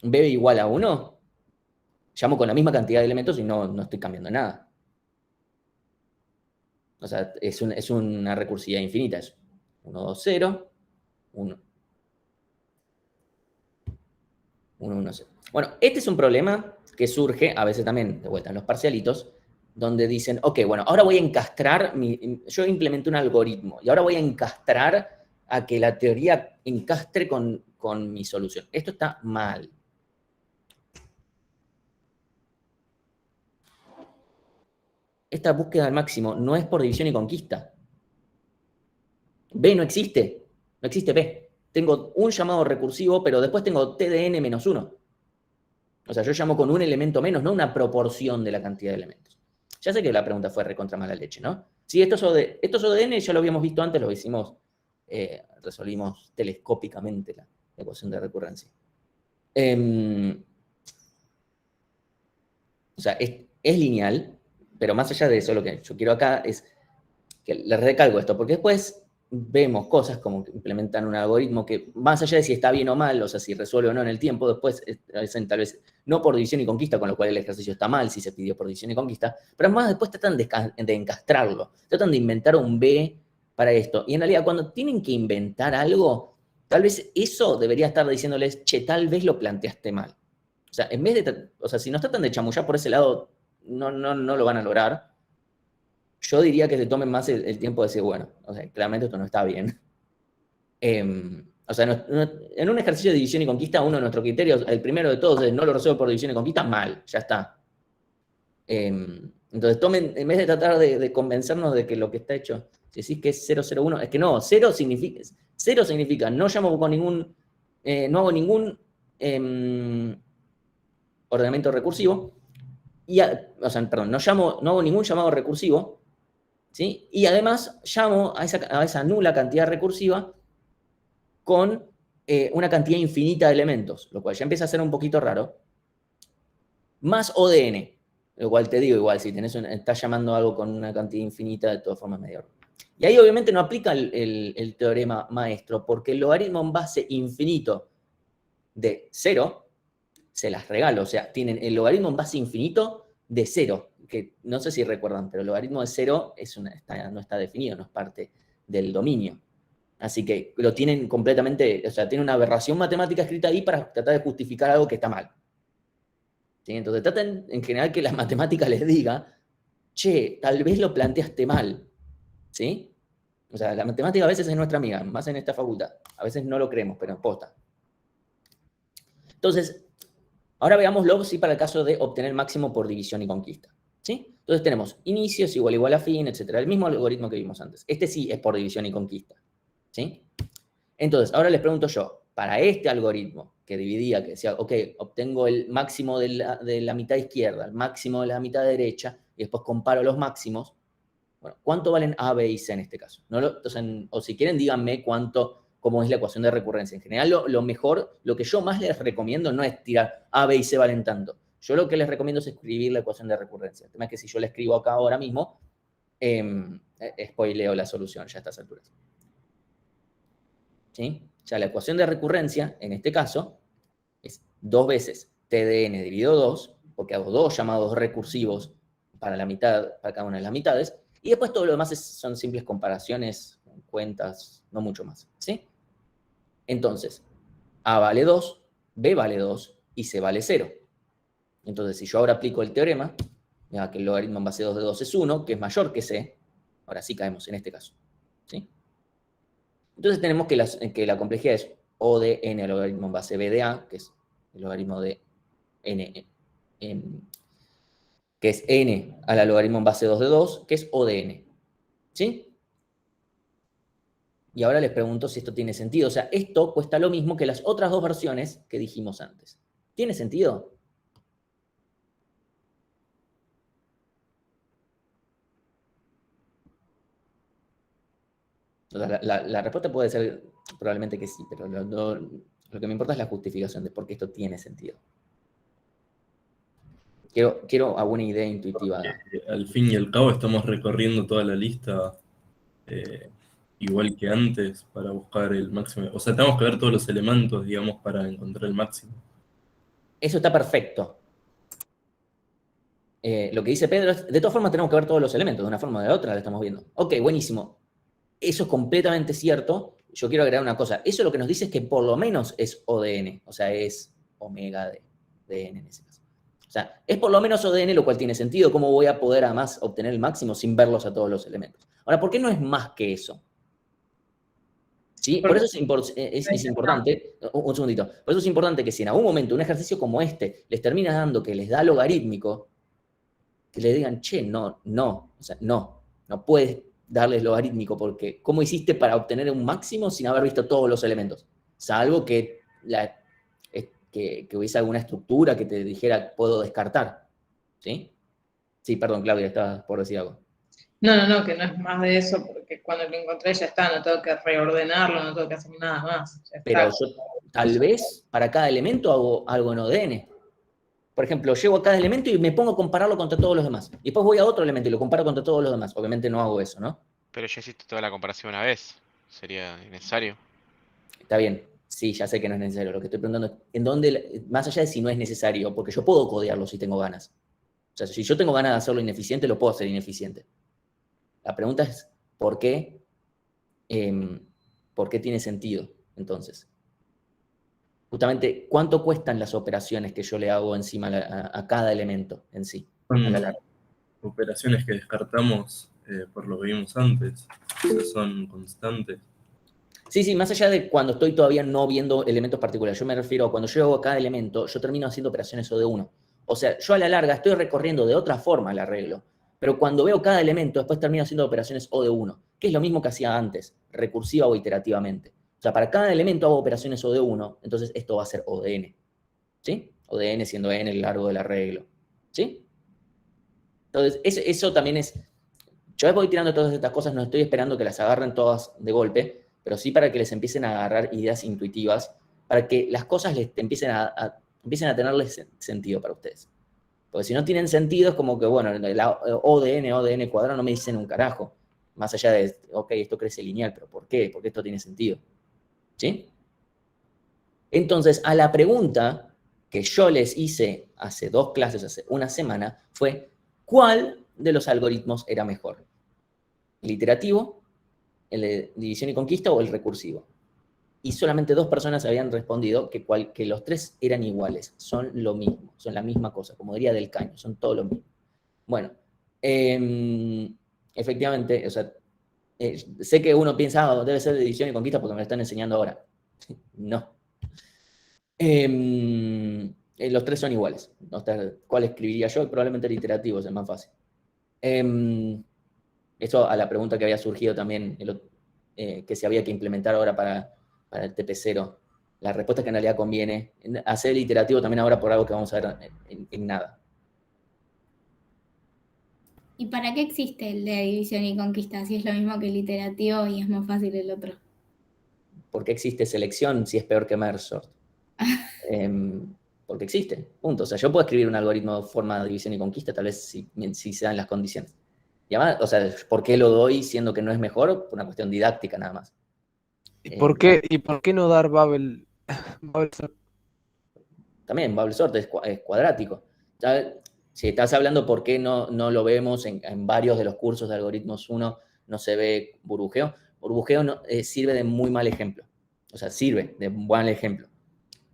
B igual a 1, llamo con la misma cantidad de elementos y no estoy cambiando nada. O sea, es una recursividad infinita. Es 1, 2, 0, 1. 1, 1, 0. Bueno, este es un problema que surge a veces también, de vuelta, en los parcialitos, donde dicen, ok, bueno, ahora voy a encastrar, yo implementé un algoritmo y ahora voy a encastrar a que la teoría encastre con mi solución. Esto está mal. Esta búsqueda al máximo no es por división y conquista. B no existe. No existe B. Tengo un llamado recursivo, pero después tengo T de n menos 1. O sea, yo llamo con un elemento menos, no una proporción de la cantidad de elementos. Ya sé que la pregunta fue recontra mala leche, ¿no? Sí, esto es O de n, ya lo habíamos visto antes, lo hicimos, resolvimos telescópicamente la ecuación de recurrencia. O sea, es lineal, pero más allá de eso, lo que yo quiero acá es que les recalco esto, porque después vemos cosas como que implementan un algoritmo que, más allá de si está bien o mal, o sea, si resuelve o no en el tiempo, después hacen tal vez no por división y conquista, con lo cual el ejercicio está mal si se pidió por división y conquista, pero más después tratan de encastrarlo, tratan de inventar un B para esto. Y en realidad, cuando tienen que inventar algo, tal vez eso debería estar diciéndoles, che, tal vez lo planteaste mal. O sea, en vez de, o sea, si nos tratan de chamullar por ese lado, no lo van a lograr. Yo diría que se tomen más el tiempo de decir, bueno, o sea, claramente esto no está bien. O sea, en un ejercicio de división y conquista, uno de nuestros criterios, el primero de todos es no lo resuelvo por división y conquista, mal, ya está. Entonces tomen, en vez de tratar de convencernos de que lo que está hecho, si decís que es 001, es que no, 0 significa no llamo con ningún, no hago ningún ordenamiento recursivo, o sea, perdón, no hago ningún llamado recursivo, ¿sí? Y además llamo a esa nula cantidad recursiva con una cantidad infinita de elementos, lo cual ya empieza a ser un poquito raro, más O de n, lo cual te digo igual, si estás llamando algo con una cantidad infinita, de todas formas medio raro. Y ahí obviamente no aplica el teorema maestro, porque el logaritmo en base infinito de 0, se las regalo, o sea, tienen el logaritmo en base infinito de 0, que no sé si recuerdan, pero el logaritmo de 0 no está definido, no es parte del dominio. Así que lo tienen completamente, o sea, tiene una aberración matemática escrita ahí para tratar de justificar algo que está mal. ¿Sí? Entonces traten en general que la matemática les diga, che, tal vez lo planteaste mal. ¿Sí? O sea, la matemática a veces es nuestra amiga, más en esta facultad. A veces no lo creemos, pero posta. Entonces, ahora veámoslo sí para el caso de obtener máximo por división y conquista. ¿Sí? Entonces tenemos inicio es igual a fin, etc. El mismo algoritmo que vimos antes. Este sí es por división y conquista. ¿Sí? Entonces, ahora les pregunto yo, para este algoritmo que dividía, que decía, ok, obtengo el máximo de la mitad izquierda, el máximo de la mitad derecha, y después comparo los máximos, bueno, ¿cuánto valen A, B y C en este caso? O si quieren, díganme cómo es la ecuación de recurrencia. En general, lo mejor, lo que yo más les recomiendo no es tirar A, B y C valen tanto. Yo lo que les recomiendo es escribir la ecuación de recurrencia. El tema es que si yo la escribo acá ahora mismo, spoileo la solución ya a estas alturas. ¿Sí? O sea, la ecuación de recurrencia, en este caso, es 2 veces T de n dividido 2, porque hago 2 llamados recursivos para cada una de las mitades, y después todo lo demás son simples comparaciones, cuentas, no mucho más. ¿Sí? Entonces, A vale 2, B vale 2 y C vale 0. Entonces, si yo ahora aplico el teorema, ya que el logaritmo en base 2 de 2 es 1, que es mayor que C, ahora sí caemos en este caso. ¿Sí? Entonces tenemos que la complejidad es O de n al logaritmo en base B de A, que es el logaritmo de n, que es n a la logaritmo en base 2 de 2, que es O de n. ¿Sí? Y ahora les pregunto si esto tiene sentido. O sea, esto cuesta lo mismo que las otras dos versiones que dijimos antes. ¿Tiene sentido? O sea, la respuesta puede ser probablemente que sí, pero lo que me importa es la justificación de por qué esto tiene sentido. Quiero alguna idea intuitiva. Al fin y al cabo estamos recorriendo toda la lista igual que antes para buscar el máximo. O sea, tenemos que ver todos los elementos, digamos, para encontrar el máximo. Eso está perfecto. Lo que dice Pedro es, de todas formas tenemos que ver todos los elementos, de una forma o de otra lo estamos viendo. Ok, buenísimo. Eso es completamente cierto. Yo quiero agregar una cosa. Eso lo que nos dice es que por lo menos es O de n, o sea, es omega de n en ese caso. O sea, es por lo menos O de n, lo cual tiene sentido. ¿Cómo voy a poder además obtener el máximo sin verlos a todos los elementos? Ahora, ¿por qué no es más que eso? ¿Sí? Por eso es importante, un segundito, por eso es importante que si en algún momento un ejercicio como este les termina dando que les da logarítmico, que le digan, che, no, o sea, no puedes darles logarítmico porque ¿cómo hiciste para obtener un máximo sin haber visto todos los elementos? Salvo que hubiese alguna estructura que te dijera, puedo descartar. ¿Sí? Sí, perdón, Claudia, estabas por decir algo. No, que no es más de eso, porque cuando lo encontré ya está, no tengo que reordenarlo, no tengo que hacer nada más. Pero yo tal vez para cada elemento hago algo en ODN. Por ejemplo, llego a cada elemento y me pongo a compararlo contra todos los demás. Y después voy a otro elemento y lo comparo contra todos los demás. Obviamente no hago eso, ¿no? Pero ya hiciste toda la comparación una vez. Sería innecesario. Está bien. Sí, ya sé que no es necesario. Lo que estoy preguntando es, ¿en dónde, más allá de si no es necesario, porque yo puedo codearlo si tengo ganas. O sea, si yo tengo ganas de hacerlo ineficiente, lo puedo hacer ineficiente. La pregunta es, ¿por qué? ¿Por qué tiene sentido, entonces? Justamente, ¿cuánto cuestan las operaciones que yo le hago encima a cada elemento en sí? Son operaciones que descartamos por lo que vimos antes. O sea, son constantes. Sí, más allá de cuando estoy todavía no viendo elementos particulares, yo me refiero a cuando yo hago cada elemento, yo termino haciendo operaciones O de 1. O sea, yo a la larga estoy recorriendo de otra forma el arreglo, pero cuando veo cada elemento, después termino haciendo operaciones O de 1, que es lo mismo que hacía antes, recursiva o iterativamente. O sea, para cada elemento hago operaciones O de 1, entonces esto va a ser O de n. ¿Sí? O de n siendo n el largo del arreglo. ¿Sí? Entonces, eso también es... Yo voy tirando todas estas cosas, no estoy esperando que las agarren todas de golpe, pero sí para que les empiecen a agarrar ideas intuitivas, para que las cosas les empiecen a tenerles sentido para ustedes. Porque si no tienen sentido, es como que, bueno, la O de n cuadrado no me dicen un carajo. Más allá de, ok, esto crece lineal, pero ¿por qué? Porque esto tiene sentido. ¿Sí? Entonces, a la pregunta que yo les hice hace 2 clases, hace una semana, fue, ¿cuál de los algoritmos era mejor? ¿El iterativo, el de división y conquista o el recursivo? Y solamente 2 personas habían respondido que los 3 eran iguales, son lo mismo, son la misma cosa, como diría Del Caño, son todo lo mismo. Bueno, efectivamente, o sea, sé que uno piensa, debe ser de división y conquista porque me lo están enseñando ahora. No. Los 3 son iguales. ¿Cuál escribiría yo? Probablemente el iterativo es el más fácil. Eso a la pregunta que había surgido también, que se había que implementar ahora para el TP0. La respuesta es que en realidad conviene hacer el iterativo también ahora por algo que vamos a ver en nada. ¿Y para qué existe el de división y conquista? Si es lo mismo que el iterativo y es más fácil el otro. ¿Por qué existe selección si es peor que merge sort? Porque existe, punto. O sea, yo puedo escribir un algoritmo de forma de división y conquista, tal vez si se dan las condiciones. Y además, o sea, ¿por qué lo doy siendo que no es mejor? Por una cuestión didáctica nada más. ¿Y por qué no dar Babel sort? También, Babel sort es cuadrático. Ya, si estás hablando por qué no lo vemos en varios de los cursos de algoritmos 1, no se ve burbujeo. Burbujeo sirve de muy mal ejemplo. O sea, sirve de un buen ejemplo.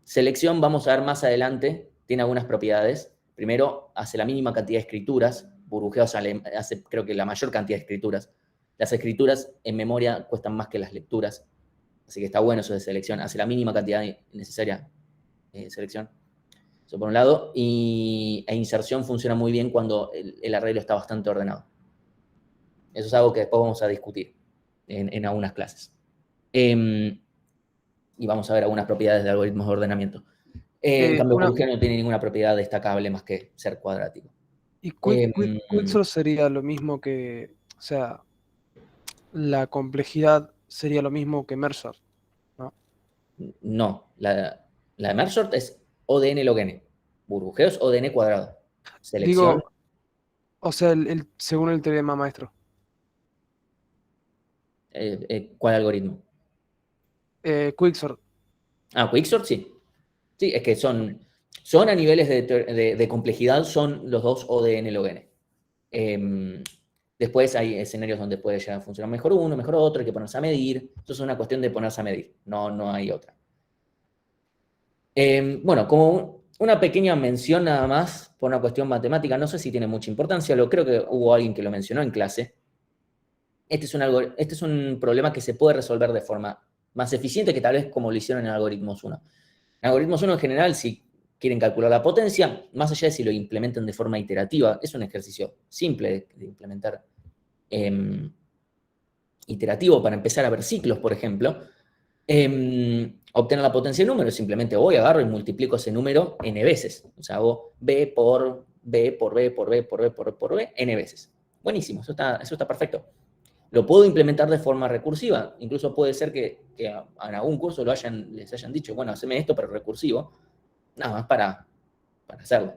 Selección, vamos a ver más adelante, tiene algunas propiedades. Primero, hace la mínima cantidad de escrituras. Burbujeo hace creo que la mayor cantidad de escrituras. Las escrituras en memoria cuestan más que las lecturas. Así que está bueno eso de selección. Hace la mínima cantidad necesaria de selección. Eso por un lado. E inserción funciona muy bien cuando el arreglo está bastante ordenado. Eso es algo que después vamos a discutir en algunas clases. Y vamos a ver algunas propiedades de algoritmos de ordenamiento. En cambio, Burujeo no tiene ninguna propiedad destacable más que ser cuadrático. ¿Y Quicksort sería lo mismo que, o sea, la complejidad sería lo mismo que Mergesort, ¿no? No, la de Mergesort es ODN log n. Burujeo es ODN cuadrado. Selección. Digo, o sea, según el teorema maestro. ¿Cuál algoritmo? Quicksort. Quicksort, sí. Sí, es que son a niveles de complejidad, son los dos ODN log n. Después hay escenarios donde puede llegar a funcionar mejor uno, mejor otro, hay que ponerse a medir. Eso es una cuestión de ponerse a medir, no hay otra. Bueno, como una pequeña mención nada más, por una cuestión matemática, no sé si tiene mucha importancia, creo que hubo alguien que lo mencionó en clase. Este es un problema que se puede resolver de forma más eficiente que tal vez como lo hicieron en Algoritmos 1. En Algoritmos 1 en general, si quieren calcular la potencia, más allá de si lo implementan de forma iterativa, es un ejercicio simple de implementar iterativo para empezar a ver ciclos, por ejemplo. Obtener la potencia de número, simplemente voy, agarro y multiplico ese número n veces. O sea, hago b por b por b por b por b por b n veces. Buenísimo, eso está perfecto. Lo puedo implementar de forma recursiva. Incluso puede ser que en algún curso les hayan dicho, bueno, haceme esto, pero recursivo. Nada más para hacerlo,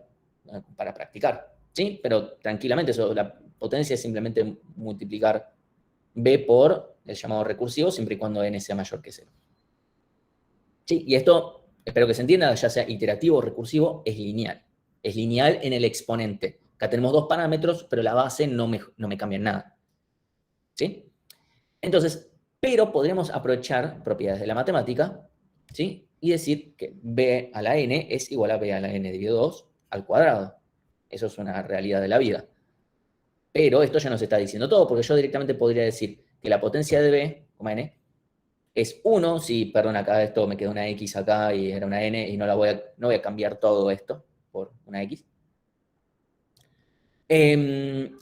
para practicar. ¿Sí? Pero tranquilamente, la potencia es simplemente multiplicar b por el llamado recursivo, siempre y cuando n sea mayor que 0. ¿Sí? Y esto, espero que se entienda, ya sea iterativo o recursivo, es lineal. Es lineal en el exponente. Acá tenemos dos parámetros, pero la base no me cambia en nada. ¿Sí? Entonces, pero podremos aprovechar propiedades de la matemática, ¿sí? Y decir que b a la n es igual a b a la n dividido 2 al cuadrado. Eso es una realidad de la vida. Pero esto ya nos está diciendo todo, porque yo directamente podría decir que la potencia de b, n, es 1, si, perdón, acá esto me quedó una x acá y era una n, y no voy a cambiar todo esto por una x.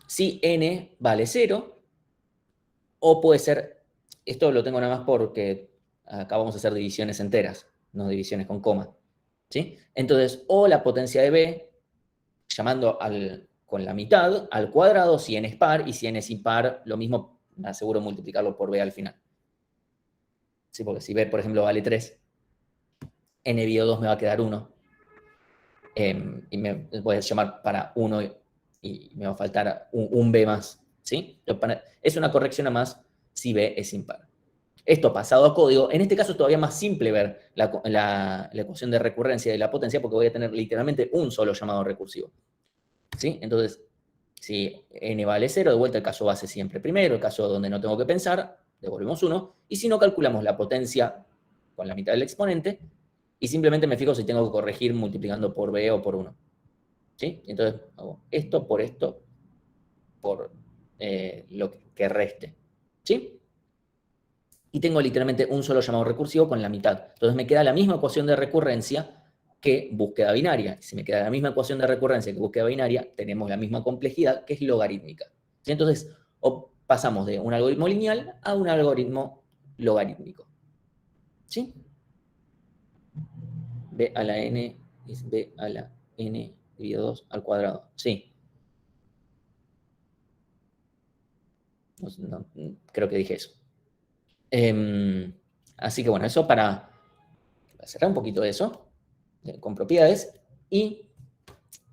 Si n vale 0, o puede ser, esto lo tengo nada más porque acá vamos a hacer divisiones enteras, no divisiones con coma. ¿Sí? Entonces, o la potencia de b, llamando con la mitad, al cuadrado, si n es par, y si n es impar, lo mismo, me aseguro multiplicarlo por b al final. ¿Sí? Porque si b, por ejemplo, vale 3, n dividido 2 me va a quedar 1. Y me voy a llamar para 1 y me va a faltar un b más. ¿Sí? Es una corrección a más si b es impar. Esto pasado a código, en este caso es todavía más simple ver la ecuación de recurrencia de la potencia porque voy a tener literalmente un solo llamado recursivo. ¿Sí? Entonces, si n vale 0, de vuelta el caso base siempre primero, el caso donde no tengo que pensar, devolvemos 1, y si no, calculamos la potencia con la mitad del exponente, y simplemente me fijo si tengo que corregir multiplicando por b o por 1. ¿Sí? Entonces, hago esto por lo que reste. ¿Sí? Y tengo literalmente un solo llamado recursivo con la mitad. Entonces me queda la misma ecuación de recurrencia que búsqueda binaria. Si me queda la misma ecuación de recurrencia que búsqueda binaria, tenemos la misma complejidad, que es logarítmica. ¿Sí? Entonces, pasamos de un algoritmo lineal a un algoritmo logarítmico. ¿Sí? B a la n es b a la n dividido 2 al cuadrado. Sí. No, creo que dije eso. Así que bueno, eso para cerrar un poquito de eso, con propiedades, y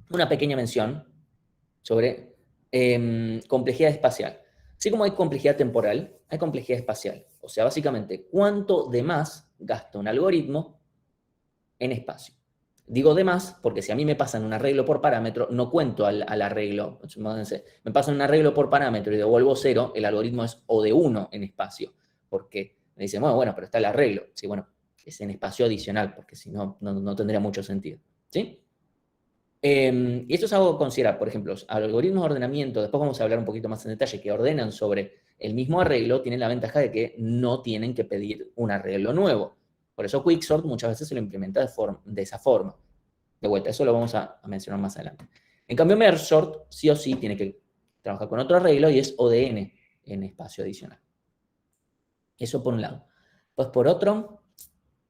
una pequeña mención sobre complejidad espacial. Así como hay complejidad temporal, hay complejidad espacial. O sea, básicamente, ¿cuánto de más gasta un algoritmo en espacio? Digo de más porque si a mí me pasan un arreglo por parámetro, no cuento al arreglo. Me pasan un arreglo por parámetro y devuelvo 0, el algoritmo es O de 1 en espacio. Porque me dicen, bueno, pero está el arreglo. Sí, bueno, es en espacio adicional, porque si no, no tendría mucho sentido. ¿Sí? Y esto es algo a considerar. Por ejemplo, los algoritmos de ordenamiento, después vamos a hablar un poquito más en detalle, que ordenan sobre el mismo arreglo, tienen la ventaja de que no tienen que pedir un arreglo nuevo. Por eso Quicksort muchas veces se lo implementa de esa forma. De vuelta, eso lo vamos a mencionar más adelante. En cambio, merge sort sí o sí tiene que trabajar con otro arreglo y es ODN en espacio adicional. Eso por un lado. Pues por otro,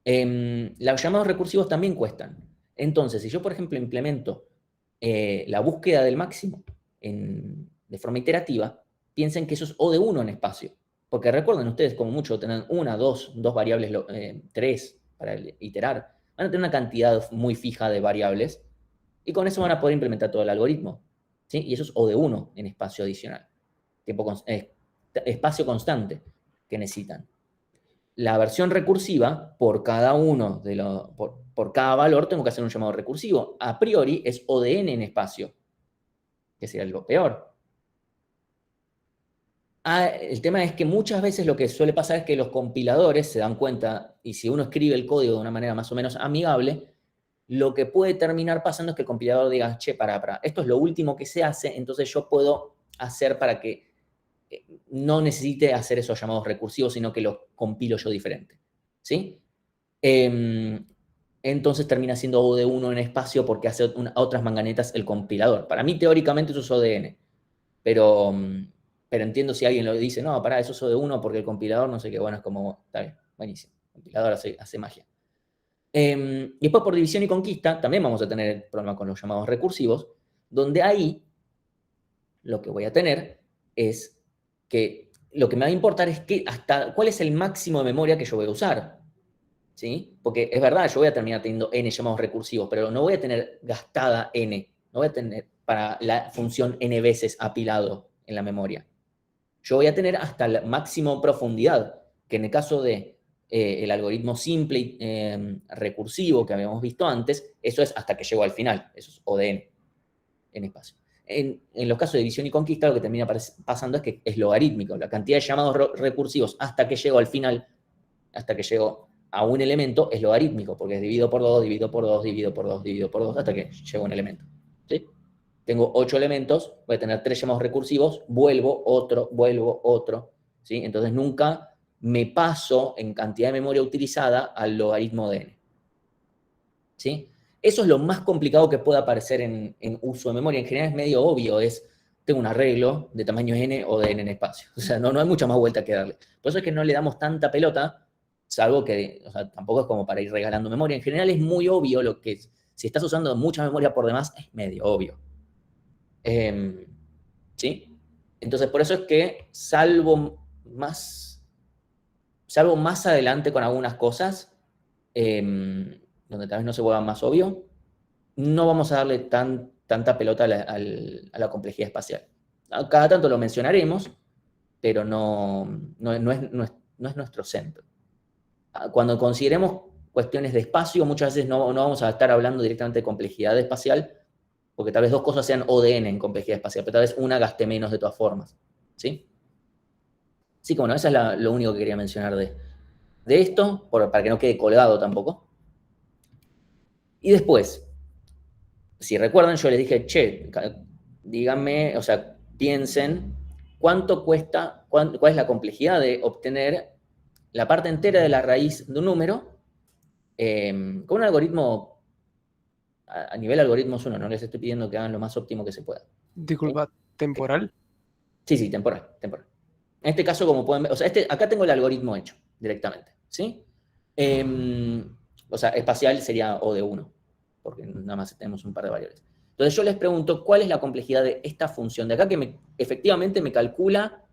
los llamados recursivos también cuestan. Entonces, si yo, por ejemplo, implemento la búsqueda del máximo de forma iterativa, piensen que eso es O de 1 en espacio. Porque recuerden ustedes, como mucho, tener una, dos variables, tres para iterar. Van a tener una cantidad muy fija de variables y con eso van a poder implementar todo el algoritmo. ¿Sí? Y eso es O de 1 en espacio adicional. Espacio constante que necesitan. La versión recursiva, por cada uno de los, por cada valor, tengo que hacer un llamado recursivo. A priori es O de n en espacio, que sería lo peor. El tema es que muchas veces lo que suele pasar es que los compiladores se dan cuenta, y si uno escribe el código de una manera más o menos amigable, lo que puede terminar pasando es que el compilador diga, che, para, esto es lo último que se hace, entonces yo puedo hacer para que no necesite hacer esos llamados recursivos, sino que los compilo yo diferente. ¿Sí? Entonces termina siendo O de 1 en espacio porque hace otras manganetas el compilador. Para mí, teóricamente, eso es O de n. Pero entiendo si alguien lo dice, no, pará, eso es O de 1 porque el compilador no sé qué. Bueno, es como, está bien, buenísimo. El compilador hace magia. Y después, por división y conquista, también vamos a tener el problema con los llamados recursivos, donde ahí lo que voy a tener es que lo que me va a importar es cuál es el máximo de memoria que yo voy a usar. ¿Sí? Porque es verdad, yo voy a terminar teniendo n llamados recursivos, pero no voy a tener gastada n. No voy a tener para la función n veces apilado en la memoria. Yo voy a tener hasta la máxima profundidad, que en el caso de el algoritmo simple recursivo que habíamos visto antes, eso es hasta que llego al final. Eso es O de n en espacio. En los casos de división y conquista, lo que termina pasando es que es logarítmico. La cantidad de llamados recursivos hasta que llego al final, hasta que llego a un elemento, es logarítmico, porque es dividido por 2, dividido por 2, dividido por 2, dividido por 2, hasta que llego a un elemento. ¿Sí? Tengo 8 elementos, voy a tener 3 llamados recursivos, vuelvo otro. ¿Sí? Entonces nunca me paso en cantidad de memoria utilizada al logaritmo de n. ¿Sí? Eso es lo más complicado que puede aparecer en uso de memoria. En general es medio obvio, tengo un arreglo de tamaño n o de n en espacio. O sea, no hay mucha más vuelta que darle. Por eso es que no le damos tanta pelota, salvo que, o sea, tampoco es como para ir regalando memoria. En general es muy obvio lo que es. Si estás usando mucha memoria por demás, es medio obvio. ¿Sí? Entonces, por eso es que, salvo más adelante con algunas cosas, donde tal vez no se vuelva más obvio, no vamos a darle tanta pelota a la complejidad espacial. Cada tanto lo mencionaremos, pero no es nuestro centro. Cuando consideremos cuestiones de espacio, muchas veces no vamos a estar hablando directamente de complejidad espacial, porque tal vez dos cosas sean O de n en complejidad espacial, pero tal vez una gaste menos de todas formas. ¿Sí? Así que bueno, eso es lo único que quería mencionar de esto, para que no quede colgado tampoco. Y después, si recuerdan, yo les dije, che, díganme, o sea, piensen cuánto cuesta, cuál es la complejidad de obtener la parte entera de la raíz de un número con un algoritmo a nivel algoritmos 1. No les estoy pidiendo que hagan lo más óptimo que se pueda. Disculpa, ¿temporal? Sí, temporal. En este caso, como pueden ver, o sea, acá tengo el algoritmo hecho directamente, ¿sí? O sea, espacial sería O de 1, porque nada más tenemos un par de variables. Entonces yo les pregunto, ¿cuál es la complejidad de esta función de acá que efectivamente me calcula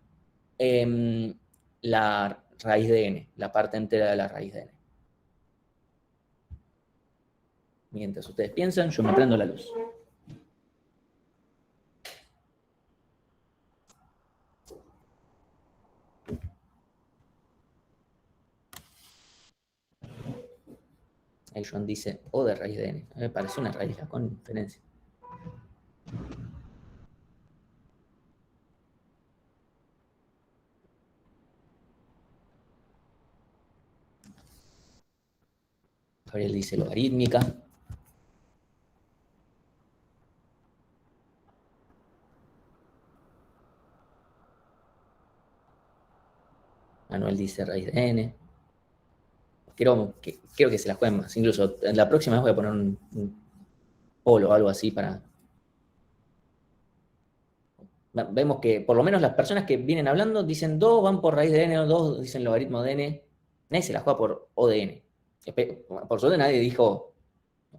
la raíz de n, la parte entera de la raíz de n? Mientras ustedes piensan, yo me prendo la luz. Ahí Joan dice O de raíz de n. Me parece una raíz con diferencia. Gabriel dice logarítmica. Manuel dice raíz de n. Quiero que se la jueguen más. Incluso en la próxima vez voy a poner polo o algo así para... Vemos que por lo menos las personas que vienen hablando dicen 2 van por raíz de n, o 2 dicen logaritmo de n. Nadie se la juega por O de n. Por suerte nadie dijo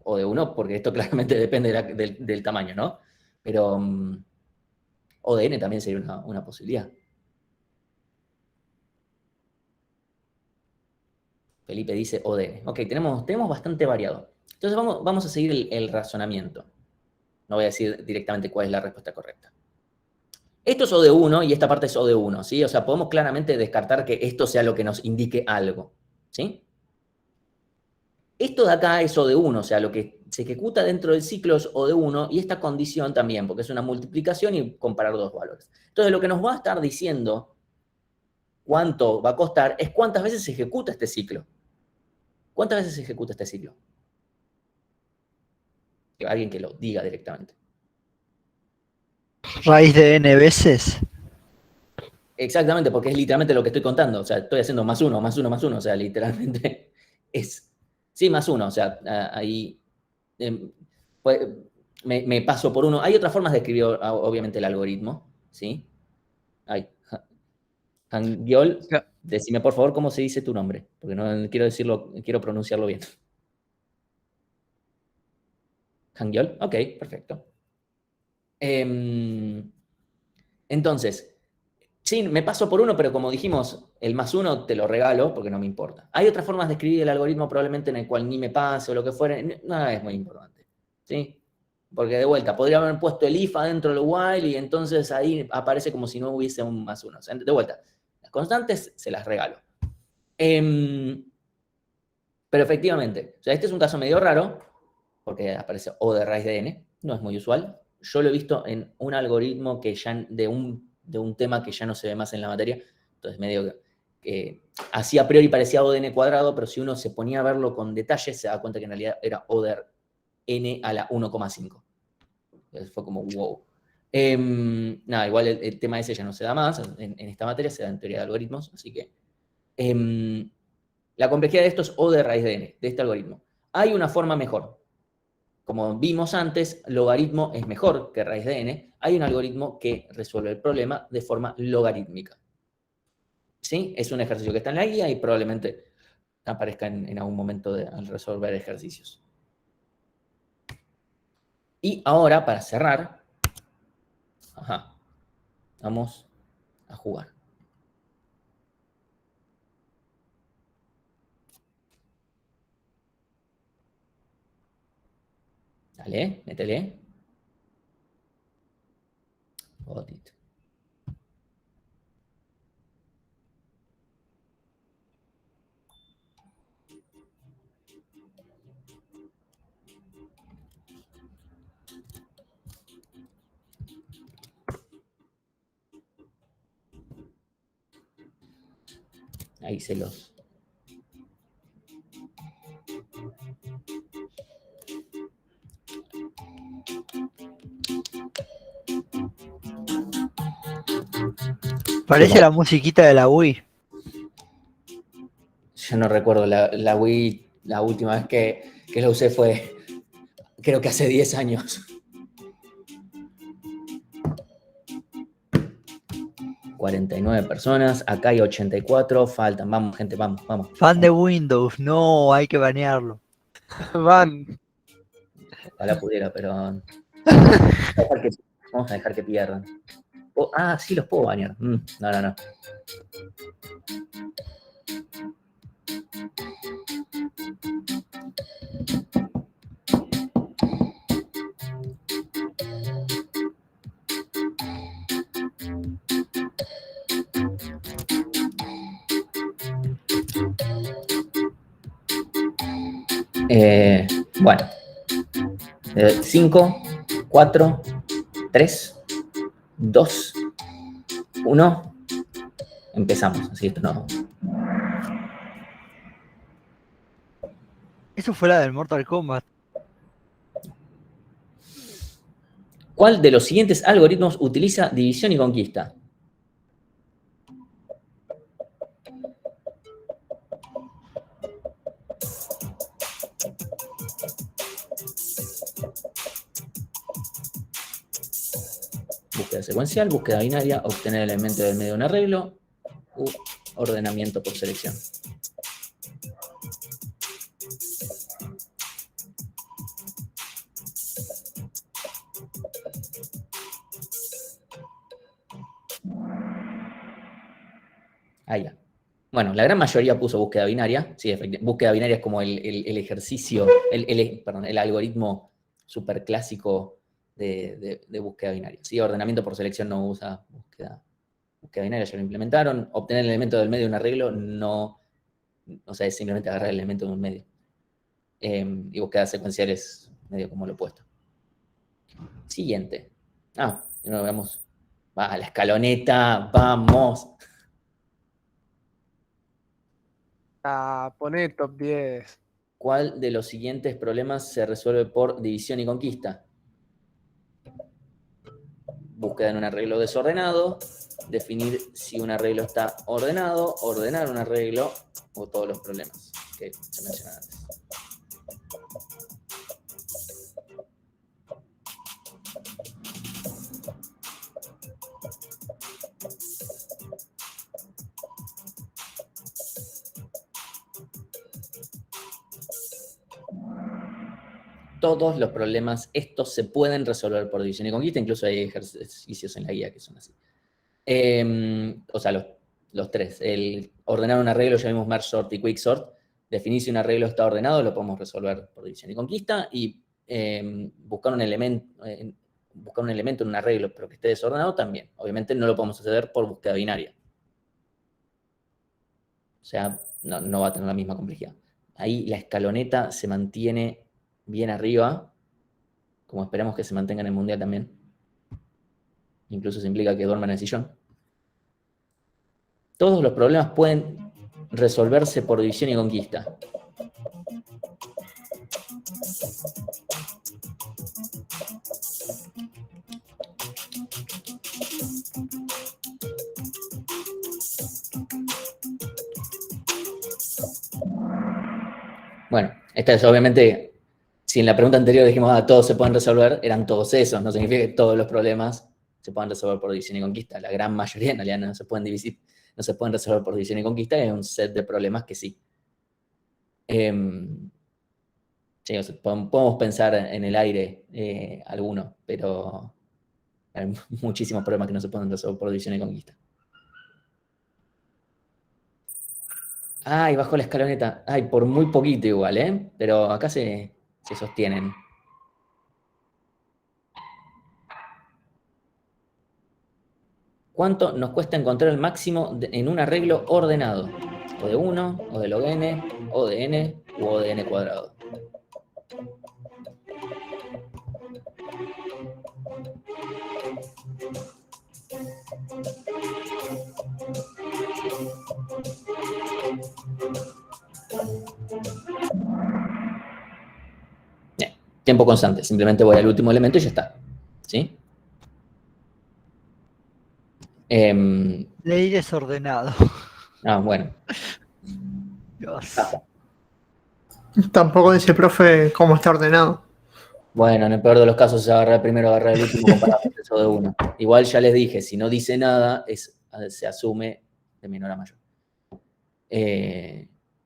O de 1, porque esto claramente depende del tamaño, ¿no? Pero O de n también sería una posibilidad. Felipe dice O de n. Ok, tenemos bastante variado. Entonces vamos a seguir el razonamiento. No voy a decir directamente cuál es la respuesta correcta. Esto es O de 1 y esta parte es O de 1, ¿sí? O sea, podemos claramente descartar que esto sea lo que nos indique algo, ¿sí? Esto de acá es O de 1, o sea, lo que se ejecuta dentro del ciclo es O de 1 y esta condición también, porque es una multiplicación y comparar dos valores. Entonces, lo que nos va a estar diciendo cuánto va a costar es cuántas veces se ejecuta este ciclo. ¿Cuántas veces se ejecuta este ciclo? Alguien que lo diga directamente. Raíz de n veces. Exactamente, porque es literalmente lo que estoy contando. O sea, estoy haciendo más 1, más 1, más 1. O sea, literalmente es... Sí, más 1. O sea, ahí... me paso por 1. Hay otras formas de escribir, obviamente, el algoritmo. ¿Sí? Hangyol, decime por favor cómo se dice tu nombre. Porque no quiero decirlo, quiero pronunciarlo bien. Hangyol, ok, perfecto. Entonces... Sí, me paso por 1, pero como dijimos, el más 1 te lo regalo porque no me importa. Hay otras formas de escribir el algoritmo probablemente en el cual ni me pase o lo que fuera. No es muy importante. ¿Sí? Porque de vuelta, podría haber puesto el if adentro del while y entonces ahí aparece como si no hubiese un más 1. O sea, de vuelta, las constantes se las regalo. Pero efectivamente, o sea, este es un caso medio raro porque aparece O de raíz de n. No es muy usual. Yo lo he visto en un algoritmo que ya de un tema que ya no se ve más en la materia, entonces medio que así a priori parecía O de n cuadrado, pero si uno se ponía a verlo con detalle, se da cuenta que en realidad era O de n a la 1,5. Entonces fue como, wow. Nada, igual el tema ese ya no se da más, en esta materia se da en teoría de algoritmos, así que la complejidad de esto es O de raíz de n, de este algoritmo. Hay una forma mejor. Como vimos antes, logaritmo es mejor que raíz de n. Hay un algoritmo que resuelve el problema de forma logarítmica. ¿Sí? Es un ejercicio que está en la guía y probablemente aparezca en algún momento al resolver ejercicios. Y ahora, para cerrar, vamos a jugar. Dale, métele. Got it. Ahí se los... Parece la musiquita de la Wii. Yo no recuerdo la Wii, la última vez que la usé fue, creo que hace 10 años. 49 personas, acá hay 84, faltan, vamos gente, vamos. Fan de Windows, no, hay que banearlo. Van. Ojalá pudiera, pero vamos a dejar que pierdan. Sí, los puedo banear. No. Bueno. 5, 4, 3, 2, 1. Empezamos. Así esto no. Eso fue la del Mortal Kombat. ¿Cuál de los siguientes algoritmos utiliza división y conquista? búsqueda secuencial, búsqueda binaria, obtener el elemento del medio de un arreglo, u ordenamiento por selección. Ahí ya. Bueno, la gran mayoría puso búsqueda binaria. Sí, búsqueda binaria es como el ejercicio, perdón, el algoritmo súper clásico de búsqueda binaria. Sí, ordenamiento por selección no usa búsqueda binaria, ya lo implementaron. Obtener el elemento del medio de un arreglo no, o sea, es simplemente agarrar el elemento de un medio. Y búsqueda secuencial es medio como lo opuesto. Siguiente. No veamos. Va, la escaloneta, vamos. Poné top 10. ¿Cuál de los siguientes problemas se resuelve por división y conquista? Búsqueda en un arreglo desordenado, definir si un arreglo está ordenado, ordenar un arreglo o todos los problemas que se mencionaron antes. Todos los problemas, estos se pueden resolver por división y conquista, incluso hay ejercicios en la guía que son así. O sea, los tres. El ordenar un arreglo, llamemos merge sort y quick sort. Definir si un arreglo está ordenado, lo podemos resolver por división y conquista. Y buscar un elemento en un arreglo, pero que esté desordenado, también. Obviamente no lo podemos hacer por búsqueda binaria. O sea, no va a tener la misma complejidad. Ahí la escaloneta se mantiene bien arriba, como esperamos que se mantenga en el Mundial también. Incluso se implica que duerman en el sillón. Todos los problemas pueden resolverse por división y conquista. Bueno, esta es obviamente... Si en la pregunta anterior dijimos, todos se pueden resolver, eran todos esos. No significa que todos los problemas se puedan resolver por división y conquista. La gran mayoría en realidad no se pueden resolver por división y conquista. Hay un set de problemas que sí. Sí, o sea, podemos pensar en el aire alguno, pero hay muchísimos problemas que no se pueden resolver por división y conquista. Y bajó la escaloneta. Por muy poquito igual, pero acá se sostienen. ¿Cuánto nos cuesta encontrar el máximo en un arreglo ordenado? O de 1, o de log n, o de n, u o de n cuadrado. Bien, tiempo constante. Simplemente voy al último elemento y ya está. ¿Sí? Leí desordenado. Bueno. Dios. Tampoco dice, profe, cómo está ordenado. Bueno, en el peor de los casos se agarra el primero, agarra el último, comparado con eso de 1. Igual ya les dije, si no dice nada, se asume de menor a mayor.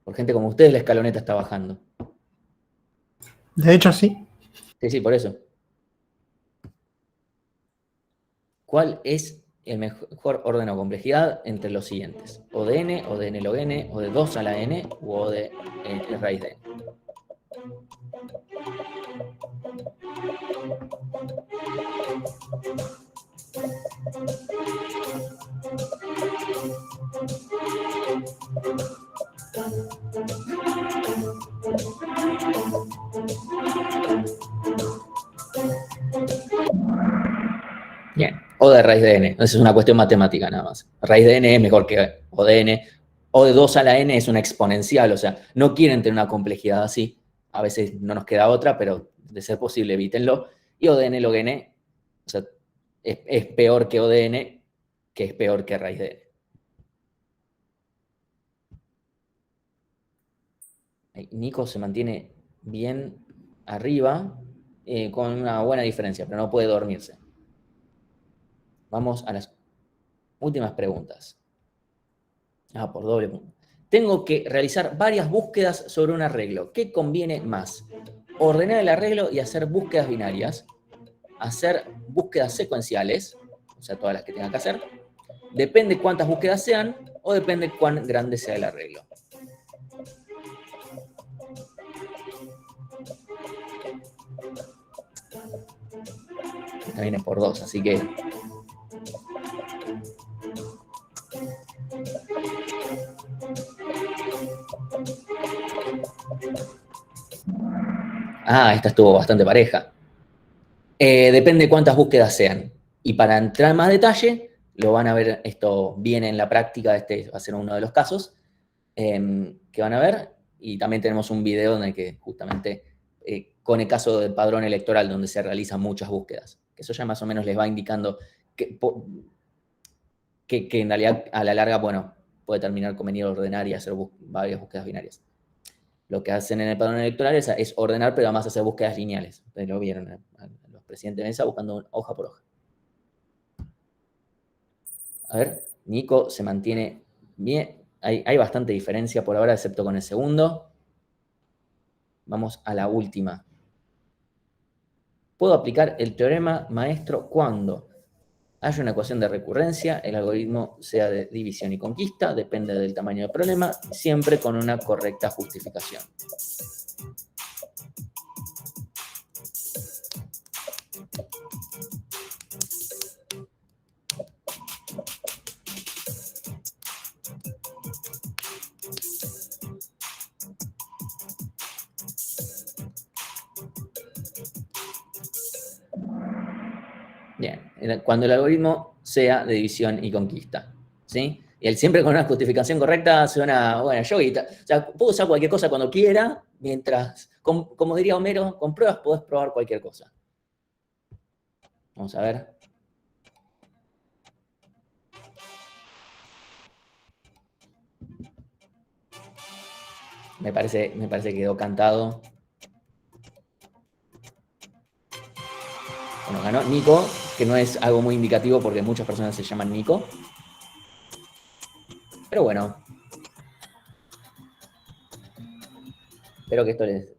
Por gente como ustedes, la escaloneta está bajando. De hecho, sí. Sí, por eso. ¿Cuál es el mejor orden o complejidad entre los siguientes? O de n, o de n log n, o de 2 a la n, o de raíz de n. Bien, o de raíz de n. Esa es una cuestión matemática nada más. Raíz de n es mejor que o de n. O de 2 a la n es una exponencial, o sea, no quieren tener una complejidad así. A veces no nos queda otra, pero de ser posible evítenlo. Y o de n log n, o sea, es peor que o de n, que es peor que raíz de n. Nico se mantiene bien arriba, con una buena diferencia, pero no puede dormirse. vamos a las últimas preguntas. Por doble punto. Tengo que realizar varias búsquedas sobre un arreglo. ¿Qué conviene más? Ordenar el arreglo y hacer búsquedas binarias, hacer búsquedas secuenciales, o sea, todas las que tenga que hacer. Depende cuántas búsquedas sean o depende cuán grande sea el arreglo. Esta viene por 2, así que... esta estuvo bastante pareja. Depende cuántas búsquedas sean. Y para entrar en más detalle, lo van a ver, esto viene en la práctica, este va a ser uno de los casos que van a ver. Y también tenemos un video en el que justamente con el caso del padrón electoral, donde se realizan muchas búsquedas. Que eso ya más o menos les va indicando que en realidad a la larga, bueno, puede terminar conveniente ordenar y hacer varias búsquedas binarias. Lo que hacen en el padrón electoral es ordenar, pero además hacer búsquedas lineales. Ustedes lo vieron a los presidentes de mesa buscando hoja por hoja. A ver, Nico se mantiene bien. Hay bastante diferencia por ahora, excepto con el segundo. Vamos a la última. Puedo aplicar el teorema maestro cuando haya una ecuación de recurrencia, el algoritmo sea de división y conquista, depende del tamaño del problema, siempre con una correcta justificación. Bien, cuando el algoritmo sea de división y conquista, ¿sí? Y el siempre con una justificación correcta suena, bueno, yoguita. O sea, puedo usar cualquier cosa cuando quiera, mientras, como diría Homero, con pruebas podés probar cualquier cosa. Vamos a ver. Me parece que quedó cantado. Bueno, ganó Nico, que no es algo muy indicativo porque muchas personas se llaman Nico. Pero bueno. Espero que esto les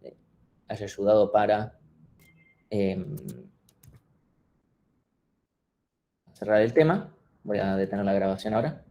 haya ayudado para cerrar el tema. Voy a detener la grabación ahora.